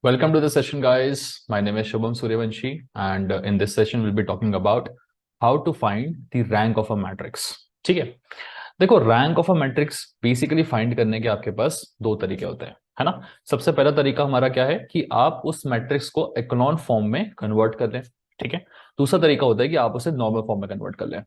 Welcome to the session, guys. My name is Shubham Suryavanshi, and in this session, we'll be talking about how to find the rank of a matrix. ठीक है, देखो rank of a matrix basically find करने के आपके पास दो तरीके होते हैं, है ना। सबसे पहला तरीका हमारा क्या है कि आप उस मैट्रिक्स को एक्लॉन फॉर्म में कन्वर्ट कर लें, ठीक है। दूसरा तरीका होता है कि आप उसे नॉर्मल फॉर्म में कन्वर्ट कर लें।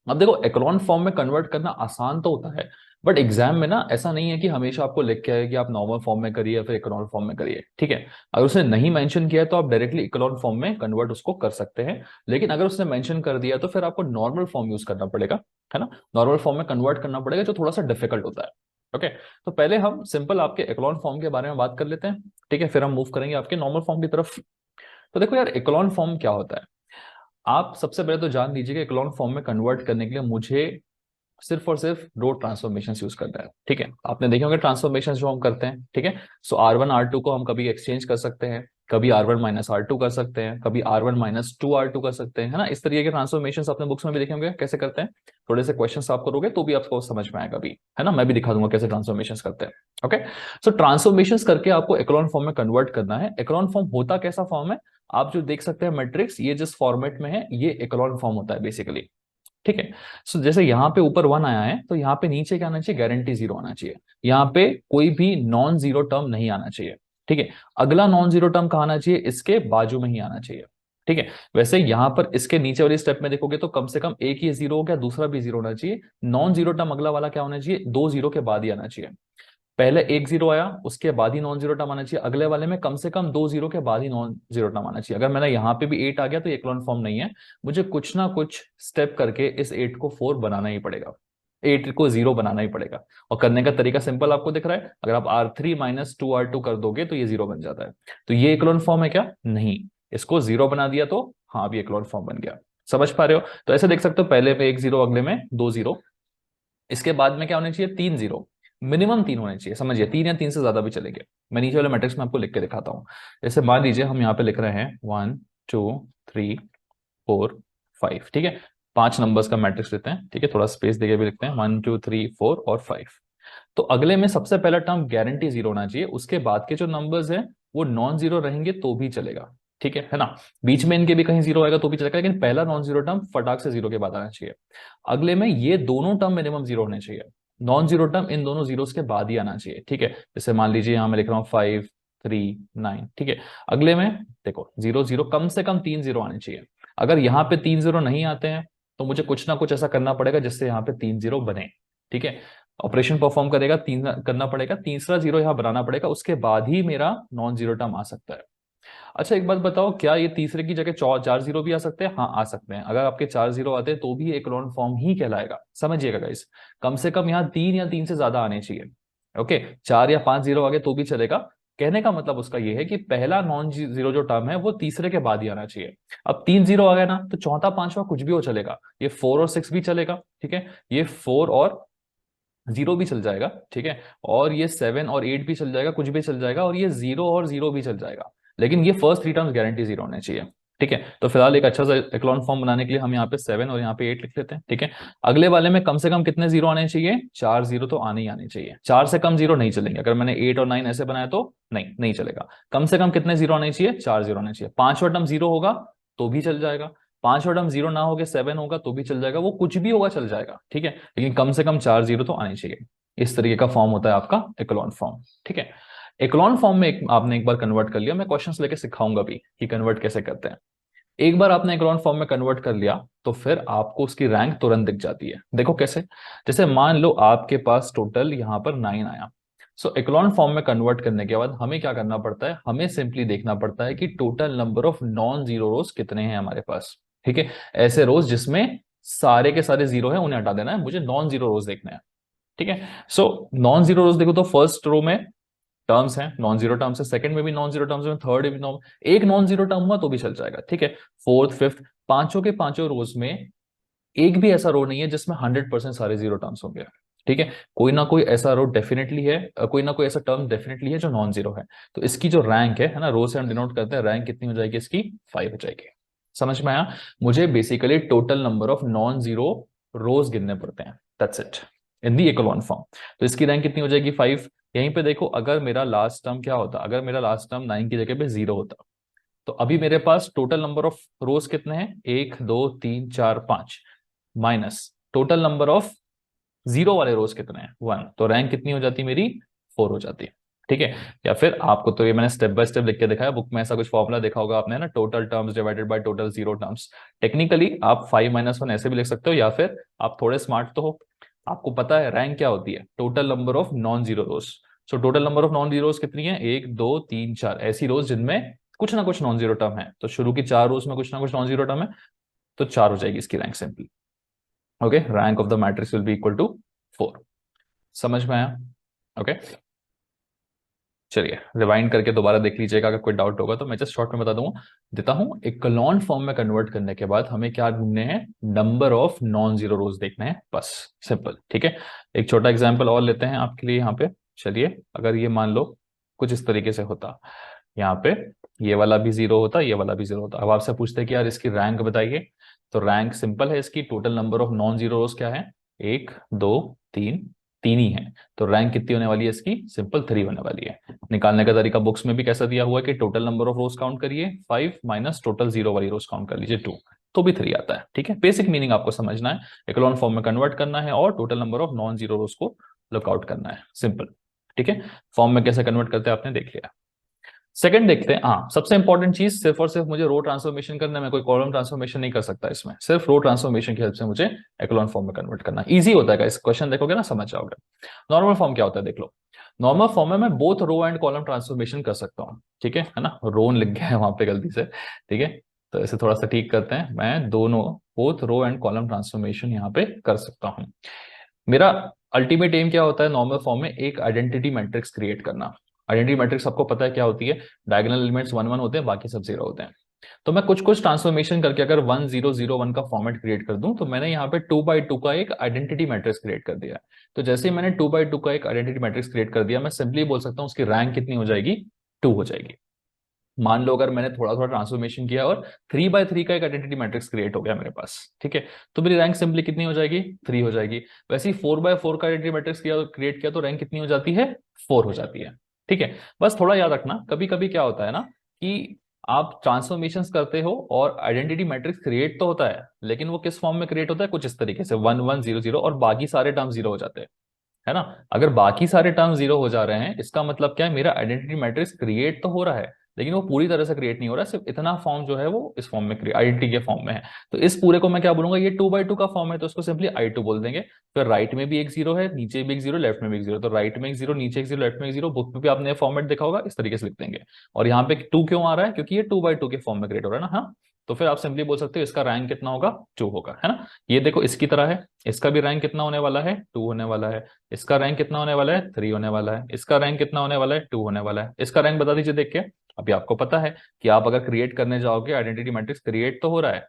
अब देखो एक्लॉन फॉर्म में कन्वर्ट करना आसान तो होता है, बट एग्जाम में ना ऐसा नहीं है कि हमेशा आपको लिख के आए कि आप नॉर्मल फॉर्म में करिए या फिर इकोनॉल फॉर्म में करिए, ठीक है। अगर उसने नहीं मेंशन किया है तो आप डायरेक्टली इकोनॉल फॉर्म में कन्वर्ट उसको कर सकते हैं, लेकिन अगर उसने मेंशन कर दिया तो फिर आपको नॉर्मल फॉर्म यूज करना पड़ेगा, है ना। नॉर्मल फॉर्म में कन्वर्ट करना पड़ेगा, जो थोड़ा सा डिफिकल्ट होता है। ओके, तो पहले हम सिंपल आपके इकोनॉल फॉर्म के बारे में बात कर लेते हैं, ठीक है, फिर हम मूव करेंगे आपके नॉर्मल फॉर्म की तरफ। तो देखो यार, इकोनॉल फॉर्म क्या होता है, आप सबसे पहले तो जान लीजिए कि इकोनॉल फॉर्म में कन्वर्ट करने के लिए मुझे सिर्फ और सिर्फ दो ट्रांसफॉर्मेशन यूज करना है, ठीक है। आपने देखे होंगे ट्रांसफॉर्मेशन जो हम करते हैं, ठीक है। सो R1 R2 को हम कभी एक्सचेंज कर सकते हैं, कभी R1 - R2 कर सकते हैं, कभी R1 - 2 R2 कर सकते हैं, है ना। इस तरीके के ट्रांसफॉर्मेशन अपने बुक्स में भी देखे होंगे कैसे करते हैं। थोड़े से क्वेश्चन आप करोगे तो भी आपको समझ में आएगा भी, है ना। मैं भी दिखा दूंगा कैसे ट्रांसफॉर्मेशन करते हैं। ओके, सो ट्रांसफॉर्मेशन करके आपको एक्लॉन फॉर्म में कन्वर्ट करना है। एक्लॉन फॉर्म होता कैसा फॉर्म है, आप जो देख सकते हैं मैट्रिक्स, ये जिस फॉर्मेट में है ये एक्लॉन फॉर्म होता है बेसिकली, ठीक है। सो जैसे यहाँ पे ऊपर 1 आया है तो यहाँ पे नीचे क्या आना चाहिए, गारंटी 0 आना चाहिए। यहाँ पे कोई भी नॉन जीरो टर्म नहीं आना चाहिए, ठीक है। अगला नॉन जीरो टर्म कहाँ आना चाहिए, इसके बाजू में ही आना चाहिए, ठीक है। वैसे यहाँ पर इसके नीचे वाली स्टेप में देखोगे तो कम से कम एक ही जीरो हो गया, दूसरा भी जीरो होना चाहिए। नॉन जीरो टर्म अगला वाला क्या होना चाहिए, दो जीरो के बाद ही आना चाहिए। पहले एक जीरो आया, उसके बाद ही नॉन जीरो टर्म आना चाहिए। अगले वाले में कम से कम दो जीरो के बाद ही नॉन जीरो टर्म आना चाहिए। अगर मैंने यहाँ पे भी 8 आ गया तो ये इकोलॉन फॉर्म नहीं है, मुझे कुछ ना कुछ स्टेप करके इस 8 को 4 बनाना ही पड़ेगा, 8 को 0 बनाना ही पड़ेगा। और करने का तरीका सिंपल आपको दिख रहा है, अगर आप R3 - 2 R2 कर दोगे तो ये 0 बन जाता है। तो ये इकोलॉन फॉर्म है क्या, नहीं। इसको 0 बना दिया तो हाँ, अभी इकोलॉन फॉर्म बन गया। समझ पा रहे हो। तो ऐसे देख सकते हो, पहले में एक जीरो, अगले में दो जीरो, इसके बाद में क्या होने चाहिए, तीन जीरो। मिनिमम तीन होने चाहिए, समझिए, तीन या तीन से ज्यादा भी चलेंगे। मैं नीचे वाले मैट्रिक्स में आपको लिख के दिखाता हूं। जैसे मान लीजिए हम यहाँ पे लिख रहे हैं 1 2 3 4 5, ठीक है। पांच नंबर्स का मैट्रिक्स लेते हैं, ठीक है, थोड़ा स्पेस देके भी लिखते हैं, 1 2 3 4 और 5। तो अगले में सबसे पहला टर्म गारंटी 0 होना चाहिए, उसके बाद के जो नंबर्स हैं वो नॉन जीरो रहेंगे तो भी चलेगा, ठीक है ना। बीच में इनके भी कहीं जीरो आएगा तो भी चलेगा, लेकिन पहला नॉन जीरो टर्म फटाक से 0 के बाद आना चाहिए। अगले में ये दोनों टर्म मिनिमम 0 होने चाहिए, नॉन जीरो टर्म इन दोनों जीरोस के बाद ही आना चाहिए, ठीक है। जैसे मान लीजिए यहां मैं लिख रहा हूँ 5 3 9, ठीक है। अगले में देखो 0 0, कम से कम तीन जीरो आने चाहिए। अगर यहाँ पे तीन जीरो नहीं आते हैं तो मुझे कुछ ना कुछ ऐसा करना पड़ेगा जिससे यहाँ पे तीन जीरो बने, ठीक है। ऑपरेशन परफॉर्म करेगा, तीन करना पड़ेगा, तीसरा जीरो यहां बनाना पड़ेगा, उसके बाद ही मेरा नॉन जीरो टर्म आ सकता है। अच्छा एक बात बताओ, क्या ये तीसरे की जगह चार जीरो भी आ सकते हैं, हाँ आ सकते हैं। अगर आपके चार जीरो आते हैं तो भी एक लॉन फॉर्म ही कहलाएगा, समझिएगा गाइस। कम से कम यहाँ तीन या तीन से ज्यादा आने चाहिए। ओके, चार या पांच जीरो आगे तो भी चलेगा। कहने का मतलब उसका ये है कि पहला नॉन जीरो जो टर्म है वो तीसरे के बाद ही आना चाहिए। अब तीन जीरो आ गया ना, तो चौथा पांचवा कुछ भी हो चलेगा, ये 4 और 6 भी चलेगा, ठीक है। ये 4 और 0 भी चल जाएगा, ठीक है। और ये 7 और 8 भी चल जाएगा, कुछ भी चल जाएगा। और ये 0 और 0 भी चल जाएगा, लेकिन ये फर्स्ट थ्री टर्म्स गारंटी 0 होने चाहिए, ठीक है। तो फिलहाल एक अच्छा सा एक्लॉन फॉर्म बनाने के लिए हम यहाँ पे 7 और यहाँ पे 8 लिख लेते हैं, ठीक है। अगले वाले में कम से कम कितने जीरो आने चाहिए, चार जीरो तो आने ही आने चाहिए। चार से कम जीरो नहीं चलेंगे, अगर मैंने 8 और 9 ऐसे बनाया तो नहीं नहीं चलेगा। कम से कम कितने जीरो आने चाहिए, चार जीरो आने चाहिए। पांचवा टर्म जीरो होगा तो भी चल जाएगा, पांचवा टर्म जीरो ना होगा 7 होगा तो भी चल जाएगा, वो कुछ भी होगा चल जाएगा, ठीक है। लेकिन कम से कम चार जीरो तो आने चाहिए। इस तरीके का फॉर्म होता है आपका इकोलॉन फॉर्म, ठीक है। इकोलॉन फॉर्म में आपने एक बार कन्वर्ट कर लिया, मैं क्वेश्चंस लेके सिखाऊंगा भी कि कन्वर्ट कैसे करते हैं। एक बार आपने इकोलॉन फॉर्म में कन्वर्ट कर लिया तो फिर आपको उसकी रैंक तुरंत दिख जाती है। देखो कैसे, जैसे मान लो आपके पास टोटल यहाँ पर 9 आया। सो इकोलॉन फॉर्म में कन्वर्ट करने के बाद हमें क्या करना पड़ता है, हमें सिंपली देखना पड़ता है कि total number of non zero रोज कितने हैं हमारे पास, ठीक है। ऐसे रोज जिसमें सारे के सारे जीरो है उन्हें हटा देना है, मुझे नॉन जीरो रोज देखने हैं, ठीक है। सो नॉन जीरो रोज देखो तो फर्स्ट रो में टर्म्स हैं, नॉन जीरो टर्म्स है, सेकंड में भी नॉन जीरो टर्म्स है, थर्ड में भी नॉन, एक नॉन जीरो टर्म हुआ तो भी चल जाएगा, ठीक है। फोर्थ फिफ्थ, पांचों के पांचों रोज में एक भी ऐसा रो नहीं है जिसमें 100% सारे जीरो टर्म्स होंगे, ठीक है। कोई ना कोई ऐसा रो डेफिनेटली है, कोई ना कोई ऐसा टर्म डेफिनेटली है जो नॉन जीरो है। तो इसकी जो रैंक है ना, रो से हम डिनोट करते हैं, रैंक कितनी हो जाएगी इसकी, 5 हो जाएगी। समझ में आया। मुझे basically total number of non zero rows गिनने पड़ते हैं, दैट्स इट। In the echelon form. तो इसकी रैंक कितनी हो जाएगी 5। यहीं पे देखो, अगर मेरा लास्ट टर्म क्या होता, अगर मेरा लास्ट टर्म 9 की जगह पे 0 होता, तो अभी मेरे पास टोटल नंबर ऑफ रोज कितने हैं, 1 2 3 4 5, minus total number of zero वाले रोज कितने हैं 1, तो रैंक कितनी हो जाती मेरी 4 हो जाती है। ठीक है। या फिर आपको तो ये मैंने स्टेप बाय स्टेप लिख के दिखाया, बुक में ऐसा कुछ फॉर्मूला देखा होगा आपने ना, total terms divided by total zero terms. Technically आप 5 - 1 ऐसे भी लिख सकते हो, या फिर आप थोड़े स्मार्ट तो हो, आपको पता है रैंक क्या होती है, total number of non zero rose. So total number of non zeros कितनी है, 1 2 3 4 ऐसी रोज जिनमें कुछ ना कुछ नॉन जीरो टर्म है। तो शुरू की 4 रोज में कुछ ना कुछ नॉन जीरो टर्म है, तो 4 हो जाएगी इसकी rank simply. Okay, rank of the matrix will be equal to 4। समझ में आया? ओके, चलिए रिवाइंड करके दोबारा देख लीजिएगा, अगर कोई डाउट होगा तो मैं जस्ट शॉर्ट में बता दूंगा देता हूं। इकोलॉन फॉर्म में कन्वर्ट करने के बाद हमें क्या ढूंढने हैं, नंबर ऑफ नॉन जीरो रोज देखने हैं, बस सिंपल। ठीक है, एक छोटा एग्जांपल और लेते हैं आपके लिए यहाँ पे। चलिए, अगर ये मान लो कुछ इस तरीके से होता, यहाँ पे ये वाला भी 0 होता, ये वाला भी 0 होता। अब आपसे पूछते हैं कि यार इसकी रैंक बताइए, तो रैंक सिंपल है इसकी, total number of non zero रोज क्या है, 1 2 3, 3 ही है। तो रैंक कितनी होने वाली है इसकी, सिंपल 3 होने वाली है। निकालने का तरीका बुक्स में भी कैसा दिया हुआ है कि total number of rose count करिए 5 माइनस टोटल जीरो वाली रोज काउंट कर लीजिए 2, तो भी 3 आता है। ठीक है, बेसिक मीनिंग आपको समझना है, इकोलॉन फॉर्म में कन्वर्ट करना है और total number of non zero रोज को लुकआउट करना है, सिंपल। ठीक है, फॉर्म में कैसे कन्वर्ट करते हैं आपने देख लिया। सेकंड देखते हैं, हाँ सबसे इंपॉर्टेंट चीज, सिर्फ और सिर्फ मुझे रो ट्रांसफॉर्मेशन करना है, मैं कोई कॉलम ट्रांसफॉर्मेशन नहीं कर सकता इसमें, सिर्फ रो ट्रांसफॉर्मेशन की हेल्प से मुझे एक्लोन फॉर्म में कन्वर्ट करना है। इजी होता है, इस क्वेश्चन देखोगे ना समझ जाओगे। नॉर्मल फॉर्म क्या होता है देख लो, नॉर्मल फॉर्म में मैं both row and column transformation कर सकता हूँ। ठीक है ना, रोन लिख गया है वहां पे गलती से। ठीक है, तो इसे थोड़ा सा ठीक करते हैं, मैं दोनों both row and column transformation यहाँ पे कर सकता हूँ। मेरा अल्टीमेट एम क्या होता है नॉर्मल फॉर्म में, एक आइडेंटिटी मैट्रिक्स क्रिएट करना। आइडेंटिटी मैट्रिक्स आपको पता है क्या होती है, डायगोनल एलिमेंट्स 1 1 होते हैं, बाकी सब 0 होते हैं। तो मैं कुछ कुछ ट्रांसफॉर्मेशन करके अगर 1 0 0 1 का फॉर्मेट क्रिएट कर दूं, तो मैंने यहाँ पे 2 by 2 का एक आइडेंटिटी मैट्रिक्स क्रिएट कर दिया है। तो जैसे ही मैंने 2 by 2 का एक आइडेंटिटी मैट्रिक्स क्रिएट कर दिया, मैं सिंपली बोल सकता हूँ उसकी रैंक कितनी हो जाएगी, 2 हो जाएगी। मान लो अगर मैंने थोड़ा थोड़ा ट्रांसफॉर्मेशन किया और 3 by 3 का एक आइडेंटिटी मैट्रिक्स क्रिएट हो गया मेरे पास, ठीक है, तो मेरी रैंक सिंपली कितनी हो जाएगी, 3 हो जाएगी। वैसे ही 4 by 4 का आइडेंटिटी मैट्रिक्स क्रिएट किया तो रैंक कितनी हो जाती है, 4 हो जाती है। ठीक है, बस थोड़ा याद रखना, कभी कभी क्या होता है ना कि आप ट्रांसफॉर्मेशंस करते हो और आइडेंटिटी मैट्रिक्स क्रिएट तो होता है, लेकिन वो किस फॉर्म में क्रिएट होता है, कुछ इस तरीके से 1 1 0 0 और बाकी सारे टर्म 0 हो जाते हैं, है ना। अगर बाकी सारे टर्म 0 हो जा रहे हैं, इसका मतलब क्या है, मेरा आइडेंटिटी मैट्रिक्स क्रिएट तो हो रहा है, लेकिन वो पूरी तरह से क्रिएट नहीं हो रहा, सिर्फ इतना फॉर्म जो है वो इस फॉर्म में आइडेंटिटी के फॉर्म में है। तो इस पूरे को मैं क्या बोलूंगा, ये 2 by 2 का फॉर्म है, तो उसको सिंपली I2 बोल देंगे। फिर राइट में भी एक 0 है, नीचे भी एक 0, लेफ्ट में भी एक 0, तो राइट में एक 0, नीचे एक 0, लेफ्ट में एक 0। बुक में भी आपने फॉर्मेट देखा होगा, इस तरीके से लिख देंगे। और यहाँ पे 2 क्यों आ रहा है, क्योंकि ये 2 by 2 के फॉर्म में क्रिएट हो रहा है ना। हाँ, तो फिर आप सिंपली बोल सकते हो इसका रैंक कितना होगा, 2 होगा, है ना। ये देखो इसकी तरह है, इसका भी रैंक कितना होने वाला है, 2 होने वाला है। इसका रैंक कितना होने वाला है, 3 होने वाला है। इसका रैंक कितना होने वाला है, 2 होने वाला है। इसका रैंक बता दीजिए देख के। अभी आपको पता है कि आप अगर क्रिएट करने जाओगे, आइडेंटिटी मैट्रिक्स क्रिएट तो हो रहा है,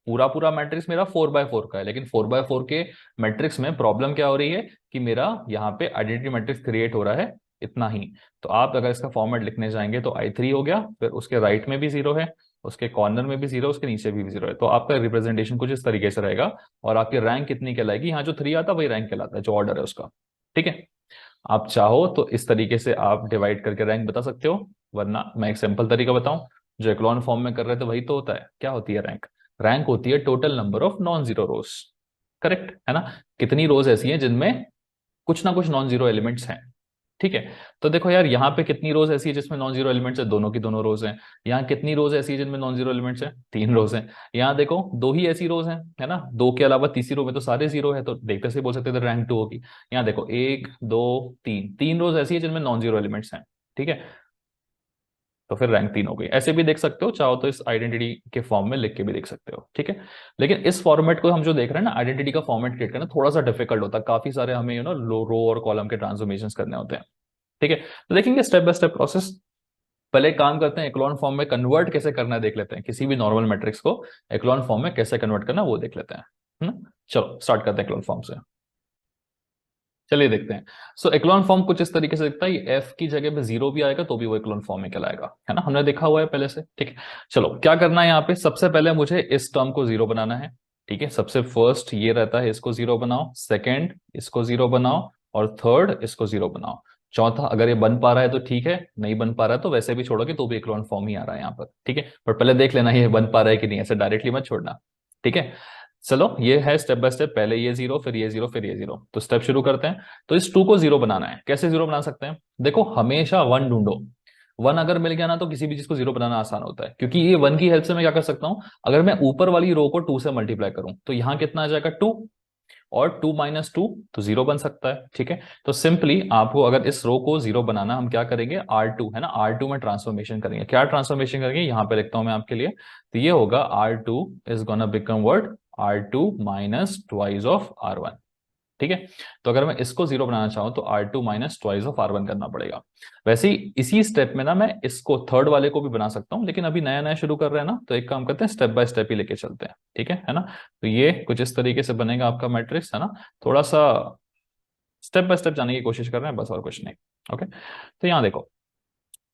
पूरा पूरा मैट्रिक्स मेरा 4 by 4 का है, लेकिन 4 by 4 के मैट्रिक्स में प्रॉब्लम क्या हो रही है कि मेरा यहाँ पे आइडेंटिटी मैट्रिक्स क्रिएट हो रहा है इतना ही। तो आप अगर इसका फॉर्मेट लिखने जाएंगे तो I3 हो गया, फिर उसके राइट में भी 0 है, उसके कॉर्नर में भी 0, उसके नीचे भी 0 है। तो आपका रिप्रेजेंटेशन कुछ इस तरीके से रहेगा, और आपकी रैंक कितनी कहलाएगी, यहाँ जो 3 आता है वही रैंक कहलाता है, जो ऑर्डर है उसका। ठीक है, आप चाहो तो इस तरीके से आप डिवाइड करके रैंक बता सकते हो, वरना मैं एक सिंपल तरीका बताऊं, जो इकोलॉन फॉर्म में कर रहे थे वही तो होता है। क्या होती है रैंक, रैंक होती है total number of non zero rose. Correct है ना, कितनी रोज ऐसी हैं जिनमें कुछ ना कुछ नॉन जीरो एलिमेंट्स हैं। ठीक है, तो देखो यार यहाँ पे कितनी रोज ऐसी है जिसमें नॉन जीरो एलिमेंट्स है, दोनों की दोनों रोज हैं। यहाँ कितनी रोज ऐसी है जिनमें नॉन जीरो एलिमेंट्स है, 3 रोज हैं। यहाँ देखो 2 ही ऐसी रोज हैं, है ना, 2 के अलावा तीसरी रो में तो सारे 0 है, तो देखते से बोल सकते थे रैंक 2 होगी। यहाँ देखो 1 2 3, 3 रोज ऐसी है जिनमें नॉन जीरो एलिमेंट्स हैं। ठीक है, तो फिर रैंक 3 हो गई। ऐसे भी देख सकते हो, चाहो तो इस आइडेंटिटी के फॉर्म में लिख के भी देख सकते हो। ठीक है, लेकिन इस फॉर्मेट को हम जो देख रहे हैं ना, आइडेंटिटी का फॉर्मेट क्रिएट करना थोड़ा सा डिफिकल्ट होता है, काफी सारे हमें रो और कॉलम के ट्रांसफॉर्मेशन करने होते हैं। ठीक है, तो देखेंगे स्टेप बाय स्टेप प्रोसेस। पहले एक काम करते हैं, एक्लॉन फॉर्म में कन्वर्ट कैसे करना है देख लेते हैं, किसी भी नॉर्मल मैट्रिक्स को एक्लॉन फॉर्म में कैसे कन्वर्ट करना है वो देख लेते हैं, है ना। चलो स्टार्ट करते हैं एक्लॉन फॉर्म से। चलिए देखते हैं। सो एक्लॉन फॉर्म कुछ इस तरीके से दिखता है, एफ की जगह पे 0 भी आएगा तो भी वो एक्लॉन फॉर्म में कहलाएगा, है ना, हमने देखा हुआ है पहले से। ठीक है, चलो क्या करना है, यहाँ पे सबसे पहले मुझे इस टर्म को 0 बनाना है। ठीक है, सबसे फर्स्ट ये रहता है, इसको जीरो बनाओ, सेकंड इसको जीरो बनाओ, और थर्ड इसको जीरो बनाओ। चौथा अगर ये बन पा रहा है तो ठीक है, नहीं बन पा रहा है तो वैसे भी छोड़ोगे तो भी इक्लोन फॉर्म ही आ रहा है यहाँ पर। ठीक है, पर पहले देख लेना ये बन पा रहा है कि नहीं, ऐसे डायरेक्टली मत छोड़ना। ठीक है, चलो ये है स्टेप बाय स्टेप, पहले ये जीरो फिर ये जीरो फिर ये जीरो। तो स्टेप शुरू करते हैं। तो इस टू को जीरो बनाना है, कैसे जीरो बना सकते हैं? देखो हमेशा वन ढूंढो। वन अगर मिल गया ना तो किसी भी चीज को जीरो बनाना आसान होता है, क्योंकि ये वन की हेल्प से मैं क्या कर सकता हूं, अगर मैं ऊपर वाली रो को टू से मल्टीप्लाई करूं तो यहां कितना आ जाएगा, टू, और टू माइनस टू तो जीरो बन सकता है। ठीक है, तो सिंपली आपको अगर इस रो को जीरो बनाना, हम क्या करेंगे, आर टू है ना, आर टू में ट्रांसफॉर्मेशन करेंगे। क्या ट्रांसफॉर्मेशन करेंगे, यहां पे लिखता हूं मैं आपके लिए, तो ये होगा R two is gonna become word R two minus twice of R one. ठीक है, तो अगर मैं इसको जीरो बनाना चाहूं तो R two minus twice of R one करना पड़ेगा। वैसे ही इसी स्टेप में ना मैं इसको थर्ड वाले को भी बना सकता हूं, लेकिन अभी नया नया शुरू कर रहे हैं ना, तो एक काम करते हैं, स्टेप बाय स्टेप ही लेके चलते हैं। ठीक है ना, तो ये कुछ इस तरीके से बनेगा आपका मैट्रिक्स, है ना। थोड़ा सा स्टेप बाय स्टेप जाने की कोशिश कर रहे हैं, बस और कुछ नहीं। ओके, तो यहाँ देखो,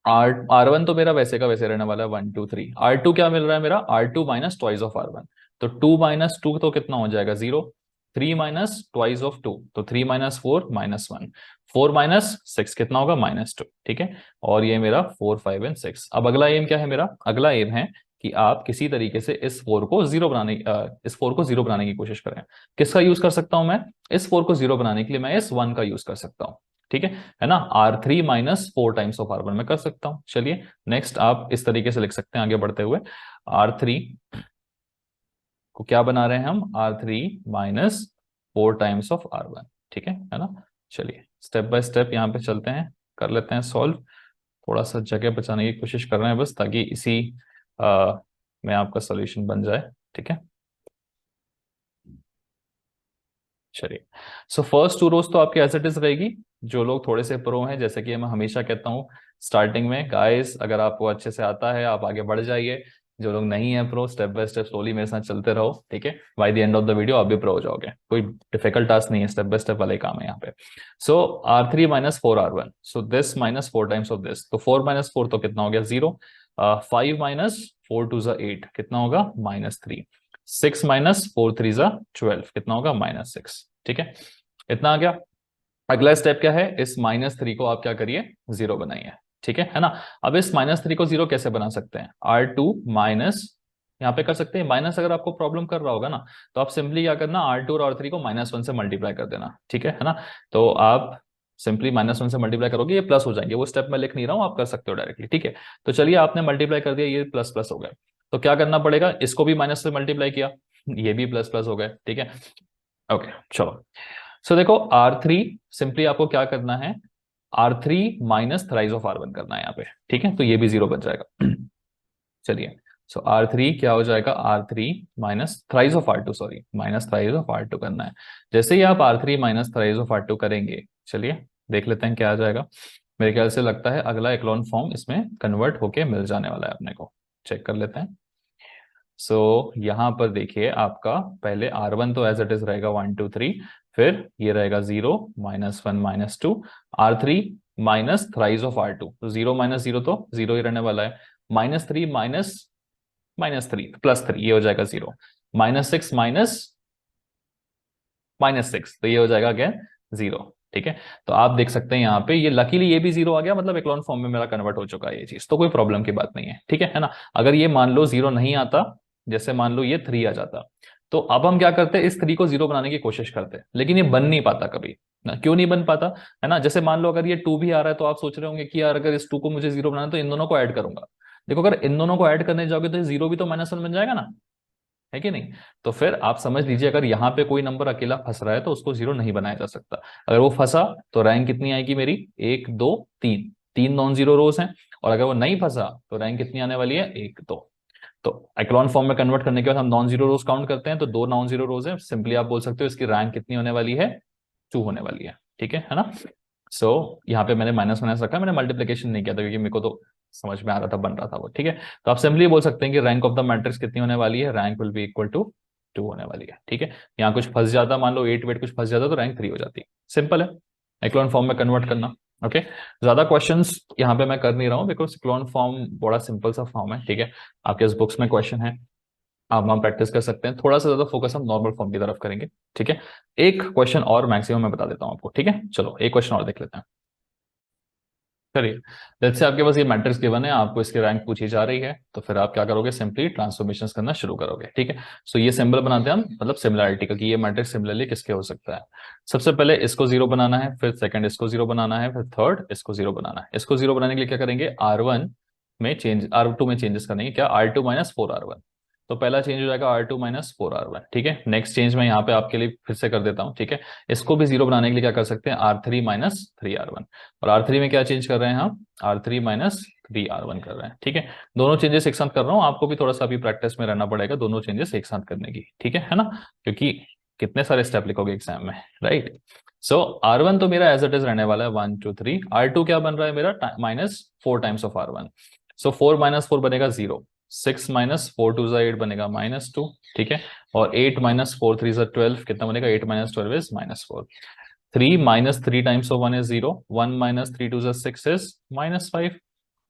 आर आर वन तो मेरा वैसे का वैसे रहने वाला है, one two three. R two क्या मिल रहा है मेरा, R two minus twice of R one. तो टू माइनस टू तो कितना हो जाएगा, zero. Three minus twice of two तो three minus four minus one. Four minus six कितना होगा, माइनस टू। ठीक है, और ये मेरा फोर फाइव एंड सिक्स। अब अगला एम क्या है मेरा, अगला एम है कि आप किसी तरीके से इस फोर को जीरो बनाने इस फोर को जीरो बनाने की कोशिश करें। किसका यूज कर सकता हूं मैं, इस फोर को जीरो बनाने के लिए मैं इस वन का यूज कर सकता हूं। ठीक है ना, R three minus four times of R one में कर सकता हूं। चलिए नेक्स्ट आप इस तरीके से लिख सकते हैं आगे बढ़ते हुए, आर थ्री को क्या बना रहे हैं हम, R three minus four times of R one. ठीक है ना, चलिए स्टेप बाय स्टेप यहाँ पे चलते हैं, कर लेते हैं सॉल्व। थोड़ा सा जगह बचाने की कोशिश कर रहे हैं बस, ताकि इसी में आपका सोल्यूशन बन जाए। ठीक है, चलिए, सो फर्स्ट टू रोज तो आपके एज इट इज रहेगी। जो लोग थोड़े से प्रो हैं, जैसे कि मैं हमेशा कहता हूँ स्टार्टिंग में, गाइस अगर आपको अच्छे से आता है आप आगे बढ़ जाइए। जो लोग नहीं है pro, step by step slowly मेरे साथ चलते रहो। ठीक है, by the end of the video आप भी प्रो हो जाओगे। कोई डिफिकल्ट टास्क नहीं है, स्टेप बाय स्टेप वाले काम है यहाँ पे। So R three minus four R one, so this minus four times of this, तो फोर माइनस फोर तो कितना हो गया, zero. Five minus four two जा एट, कितना होगा, minus three. Six minus four three जा ट्वेल्व, कितना होगा, माइनस सिक्स। ठीक है, इतना आ गया। अगला स्टेप क्या है, इस माइनस थ्री को आप क्या करिए, जीरो बनाइए। ठीक है ना, अब इस माइनस थ्री को जीरो कैसे बना सकते हैं, आर टू माइनस, यहाँ पे कर सकते हैं माइनस। अगर आपको प्रॉब्लम कर रहा होगा ना, तो आप सिंपली क्या करना, आर टू और आर थ्री को माइनस वन से मल्टीप्लाई कर देना। ठीक है ना, तो आप सिंपली माइनस वन से मल्टीप्लाई करोगे, ये प्लस हो जाएंगे। वो स्टेप मैं लिख नहीं रहा हूँ, आप कर सकते हो डायरेक्टली। ठीक है, तो चलिए आपने मल्टीप्लाई कर दिया, ये प्लस प्लस हो गए। तो क्या करना पड़ेगा, इसको भी माइनस से मल्टीप्लाई किया, ये भी प्लस प्लस हो गए। ठीक है, ओके चलो। सो देखो आर थ्री, सिंपली आपको क्या करना है, R three minus thrice of R one करना है यहाँ पे। ठीक है, तो ये भी जीरो बन जाएगा। चलिए, सो आर थ्री क्या हो जाएगा, R three minus thrice of R two, sorry minus thrice of R two करना है। जैसे ही आप R three minus thrice of R two करेंगे, चलिए देख लेते हैं क्या आ जाएगा। मेरे ख्याल से लगता है अगला इक्लोन फॉर्म इसमें कन्वर्ट होके मिल जाने वाला है अपने को, चेक कर लेते हैं। सो यहाँ पर देखिए आपका पहले आर वन तो एज इट इज रहेगा वन टू थ्री, फिर ये रहेगा zero minus one minus two, R three minus thrice of R two, तो जीरो माइनस जीरो तो जीरो ही रहने वाला है। Minus three minus minus three plus three, ये हो जाएगा zero. Minus six minus minus six, तो ये हो जाएगा अगेन जीरो। ठीक है, तो आप देख सकते हैं यहाँ पे, ये लकीली ये भी जीरो आ गया, मतलब इक्लोन फॉर्म में मेरा कन्वर्ट हो चुका है ये चीज, तो कोई प्रॉब्लम की बात नहीं है। ठीक है ना, अगर ये मान लो जीरो नहीं आता, जैसे मान लो ये थ्री आ जाता, तो अब हम क्या करते हैं, इस थ्री को जीरो बनाने की कोशिश करते हैं, लेकिन ये बन नहीं पाता कभी ना। क्यों नहीं बन पाता, है ना, जैसे मान लो अगर ये टू भी आ रहा है तो आप सोच रहे होंगे कि यार अगर इस टू को मुझे जीरो बनाना है तो इन दोनों को ऐड करूंगा। देखो अगर इन दोनों को ऐड करने जाओगे तो जीरो भी तो माइनस वन बन जाएगा ना, है कि नहीं। तो फिर आप समझ लीजिए अगर यहाँ पे कोई नंबर अकेला फंस रहा है तो उसको जीरो नहीं बनाया जा सकता। अगर वो फंसा तो रैंक कितनी आएगी मेरी, एक दो तीन, तीन नॉन जीरो रोज हैं। और अगर वो नहीं फंसा तो रैंक कितनी आने वाली है, एक दो। तो एक्लॉन फॉर्म में कन्वर्ट करने के बाद हम नॉन जीरो रोज काउंट करते हैं, तो दो नॉन जीरो रोज है, सिंपली आप बोल सकते हो इसकी रैंक कितनी होने वाली है, टू होने वाली है। ठीक है ना, सो यहाँ पे मैंने माइनस माइनस रखा, मैंने मल्टीप्लीकेशन नहीं किया था क्योंकि मेरे को तो समझ में आ रहा था, बन रहा था वो। ठीक है, तो आप सिंपली बोल सकते हैं कि रैंक ऑफ द मैट्रिक्स कितनी होने वाली है, rank will be equal to two होने वाली है। ठीक है, यहाँ कुछ फंस जाता, मान लो एट वेट कुछ फंस जाता तो रैंक थ्री हो जाती। सिंपल है एक्लॉन फॉर्म में कन्वर्ट करना। ओके, ज्यादा क्वेश्चंस यहाँ पे मैं कर नहीं रहा हूँ बिकॉज एक्लॉन फॉर्म बड़ा सिंपल सा फॉर्म है। ठीक है, आपके बुक्स में क्वेश्चन है, आप हम प्रैक्टिस कर सकते हैं, थोड़ा सा ज्यादा फोकस हम नॉर्मल फॉर्म की तरफ करेंगे। ठीक है, एक क्वेश्चन और मैक्सिमम मैं बता देता हूं आपको। ठीक है, चलो एक क्वेश्चन और देख लेते हैं। चलिए, जैसे आपके पास ये मैट्रिक्स गिवन है, आपको इसकी रैंक पूछी जा रही है, तो फिर आप क्या करोगे, सिंपली ट्रांसफॉर्मेशंस करना शुरू करोगे। ठीक है, सो ये सिंबल बनाते हैं हम, मतलब सिमिलरिटी का, कि ये मैट्रिक्स सिमिलरली किसके हो सकता है। सबसे पहले इसको जीरो बनाना है, फिर सेकंड इसको जीरो बनाना है, फिर थर्ड इसको जीरो बनाना है। इसको जीरो बनाने के लिए क्या करेंगे, R1 में चेंज, R2 में चेंजेस करेंगे, क्या, R2 माइनस 4R1। तो पहला चेंज हो जाएगा R2 माइनस 4R1। ठीक है, नेक्स्ट चेंज मैं यहाँ पे आपके लिए फिर से कर देता हूँ। ठीक है, इसको भी जीरो बनाने के लिए क्या कर सकते हैं, R3 माइनस 3R1। और R3 में क्या चेंज कर रहे हैं हम, R3 माइनस 3R1 कर रहे हैं। ठीक है, दोनों चेंजेस एक साथ कर रहा हूँ, आपको भी थोड़ा सा अभी प्रैक्टिस में रहना पड़ेगा दोनों चेंजेस एक साथ करने की। ठीक है ना, क्योंकि कितने सारे स्टेप लिखोगे एग्जाम में, राइट। सो R1 तो मेरा एज इट इज रहने वाला है 1 2 3। R2 क्या बन रहा है मेरा, minus 4 times of R1। So 4 minus 4 बनेगा 0। 6 माइनस 4 2 8 बनेगा -2। ठीक है, और 8 माइनस 4 3 12 कितना बनेगा, 8 minus 12 is -4। 3 minus 3 times of 1 is 0। 1 minus 3 2 6 is -5।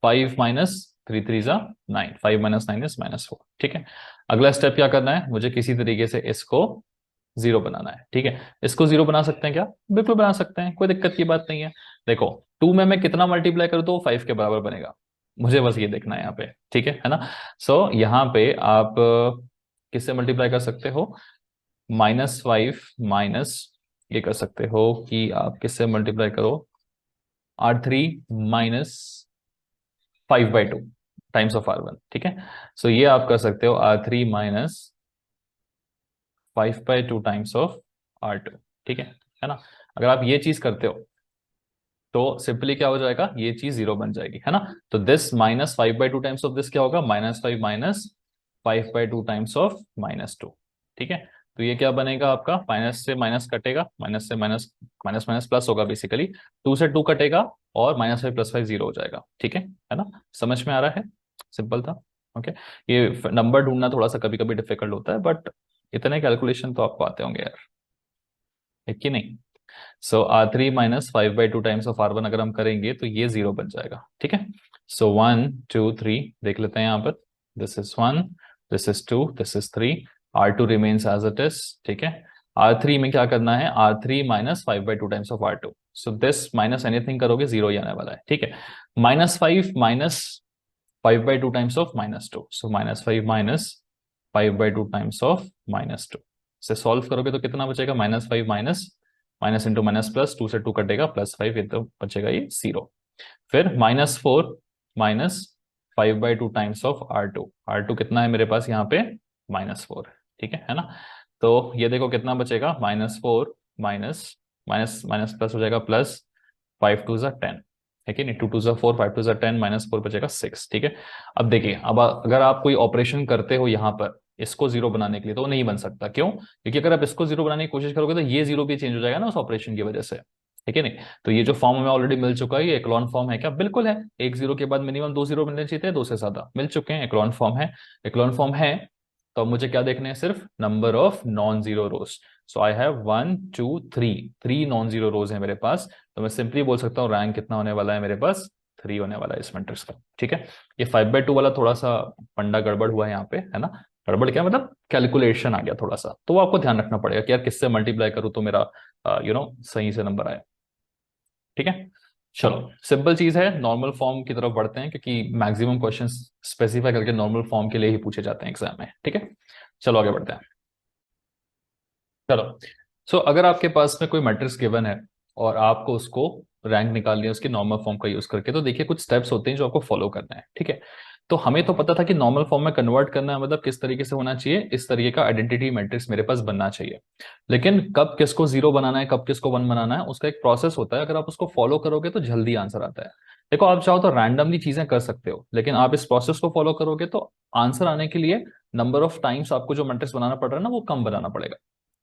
5 minus 3 3 9। 5 minus 9 is -4। ठीक है, अगला स्टेप क्या करना है, मुझे किसी तरीके से इसको जीरो बनाना है। ठीक है, इसको जीरो बना सकते हैं क्या, बिल्कुल बना सकते हैं, कोई दिक्कत की बात नहीं है। देखो, 2 में मैं कितना मल्टीप्लाई करूँ तो 5 के बराबर बनेगा, मुझे बस ये देखना है यहाँ पे। ठीक है ना। सो यहाँ पे आप किससे मल्टीप्लाई कर सकते हो, -5 माइनस, ये कर सकते हो कि आप किससे मल्टीप्लाई करो, R3 minus 5/2 times of R1। ठीक है, सो ये आप कर सकते हो R3 minus 5/2 times of R2। ठीक है ना। अगर आप ये चीज करते हो तो सिंपली क्या हो जाएगा, ये चीज जीरो बन जाएगी, है ना। तो दिस -5/2 टाइम्स ऑफ दिस क्या होगा, -5 माइनस 5/2 टाइम्स ऑफ -2। ठीक है, तो ये क्या बनेगा आपका, माइनस से माइनस कटेगा, माइनस से माइनस, माइनस माइनस प्लस होगा बेसिकली। 2 से 2 कटेगा और -5 + 5 0 हो जाएगा। ठीक है ना, समझ में आ रहा है, सिंपल था। ओके, ये नंबर ढूंढना थोड़ा सा कभी कभी डिफिकल्ट होता है, बट इतने कैलकुलेशन तो आपको आते होंगे यार, है कि नहीं। सो R3 minus 5/2 times of R1 अगर हम करेंगे तो ये जीरो बन जाएगा। ठीक है, सो 1 2 3 देख लेते हैं यहाँ पर, this is 1, this is 2, this is 3। R2 remains as it is. ठीक है, R3 में क्या करना है, R3 minus 5/2 times of R2। So this minus anything करोगे जीरो ही आने वाला है। ठीक है, -5 minus 5/2 times of -2। So -5 minus 5/2 times of -2 से सॉल्व करोगे तो कितना बचेगा, -5 minus, minus into minus plus, 2 से 2 कटेगा, +5, ये तो बचेगा ये 0। फिर -4 minus 5/2 times of R2। R2 कितना है मेरे पास यहाँ पे, -4। ठीक है ना। तो ये देखो कितना बचेगा, -4 माइनस, माइनस माइनस प्लस हो जाएगा प्लस, 5 2 10, है कि नहीं, 2 2 4, 5 2 10, -4 बचेगा 6। ठीक है, अब देखिए, अब अगर आप कोई ऑपरेशन करते हो यहाँ पर इसको जीरो बनाने के लिए, तो वो नहीं बन सकता, क्यों, क्योंकि अगर आप इसको जीरो बनाने की कोशिश करोगे तो ये जीरो भी चेंज हो जाएगा ना उस ऑपरेशन की वजह से, ठीक है नहीं। तो ये जो फॉर्म हमें ऑलरेडी मिल चुका है, ये एक्लॉन फॉर्म है क्या, बिल्कुल है। एक जीरो के बाद मिनिमम 2 जीरो मिलने चाहिए थे, 2 से ज्यादा मिल चुके हैं, एक्लॉन फॉर्म है। एक्लॉन फॉर्म है तो अब मुझे क्या देखने हैं, सिर्फ number of non zero rose. So I have 1 2 3, 3 non zero rows है मेरे पास। तो मैं सिंपली बोल सकता हूँ रैंक कितना होने वाला है मेरे पास, 3 होने वाला है इस मैट्रिक्स का। ठीक है, ये 5/2 वाला थोड़ा सा पंडा गड़बड़ हुआ है यहाँ पे, है ना। गड़बड़ क्या मतलब, कैलकुलेशन आ गया थोड़ा सा, तो वो आपको ध्यान रखना पड़ेगा कि यार किससे मल्टीप्लाई करूँ तो मेरा सही से नंबर आए। ठीक है, चलो सिंपल चीज है, नॉर्मल फॉर्म की तरफ बढ़ते हैं, क्योंकि मैक्सिमम क्वेश्चंस स्पेसिफाई करके नॉर्मल फॉर्म के लिए ही पूछे जाते हैं एग्जाम में। ठीक है, चलो आगे बढ़ते हैं। चलो, अगर आपके पास में कोई मैट्रिक्स गिवन है और आपको उसको रैंक निकालनी है उसकी नॉर्मल फॉर्म का यूज करके, तो देखिए कुछ स्टेप्स होते हैं जो आपको फॉलो करना है। ठीक है, तो हमें तो पता था कि नॉर्मल फॉर्म में कन्वर्ट करना है, मतलब किस तरीके से होना चाहिए, इस तरीके का आइडेंटिटी मैट्रिक्स मेरे पास बनना चाहिए। लेकिन कब किसको जीरो बनाना है, कब किसको 1 बनाना है, उसका एक प्रोसेस होता है। अगर आप उसको फॉलो करोगे तो जल्दी आंसर आता है। देखो, आप चाहो तो रैंडमली चीजें कर सकते हो, लेकिन आप इस प्रोसेस को फॉलो करोगे तो आंसर आने के लिए नंबर ऑफ टाइम्स आपको जो मैट्रिक्स बनाना पड़ रहा है ना, वो कम बनाना पड़ेगा।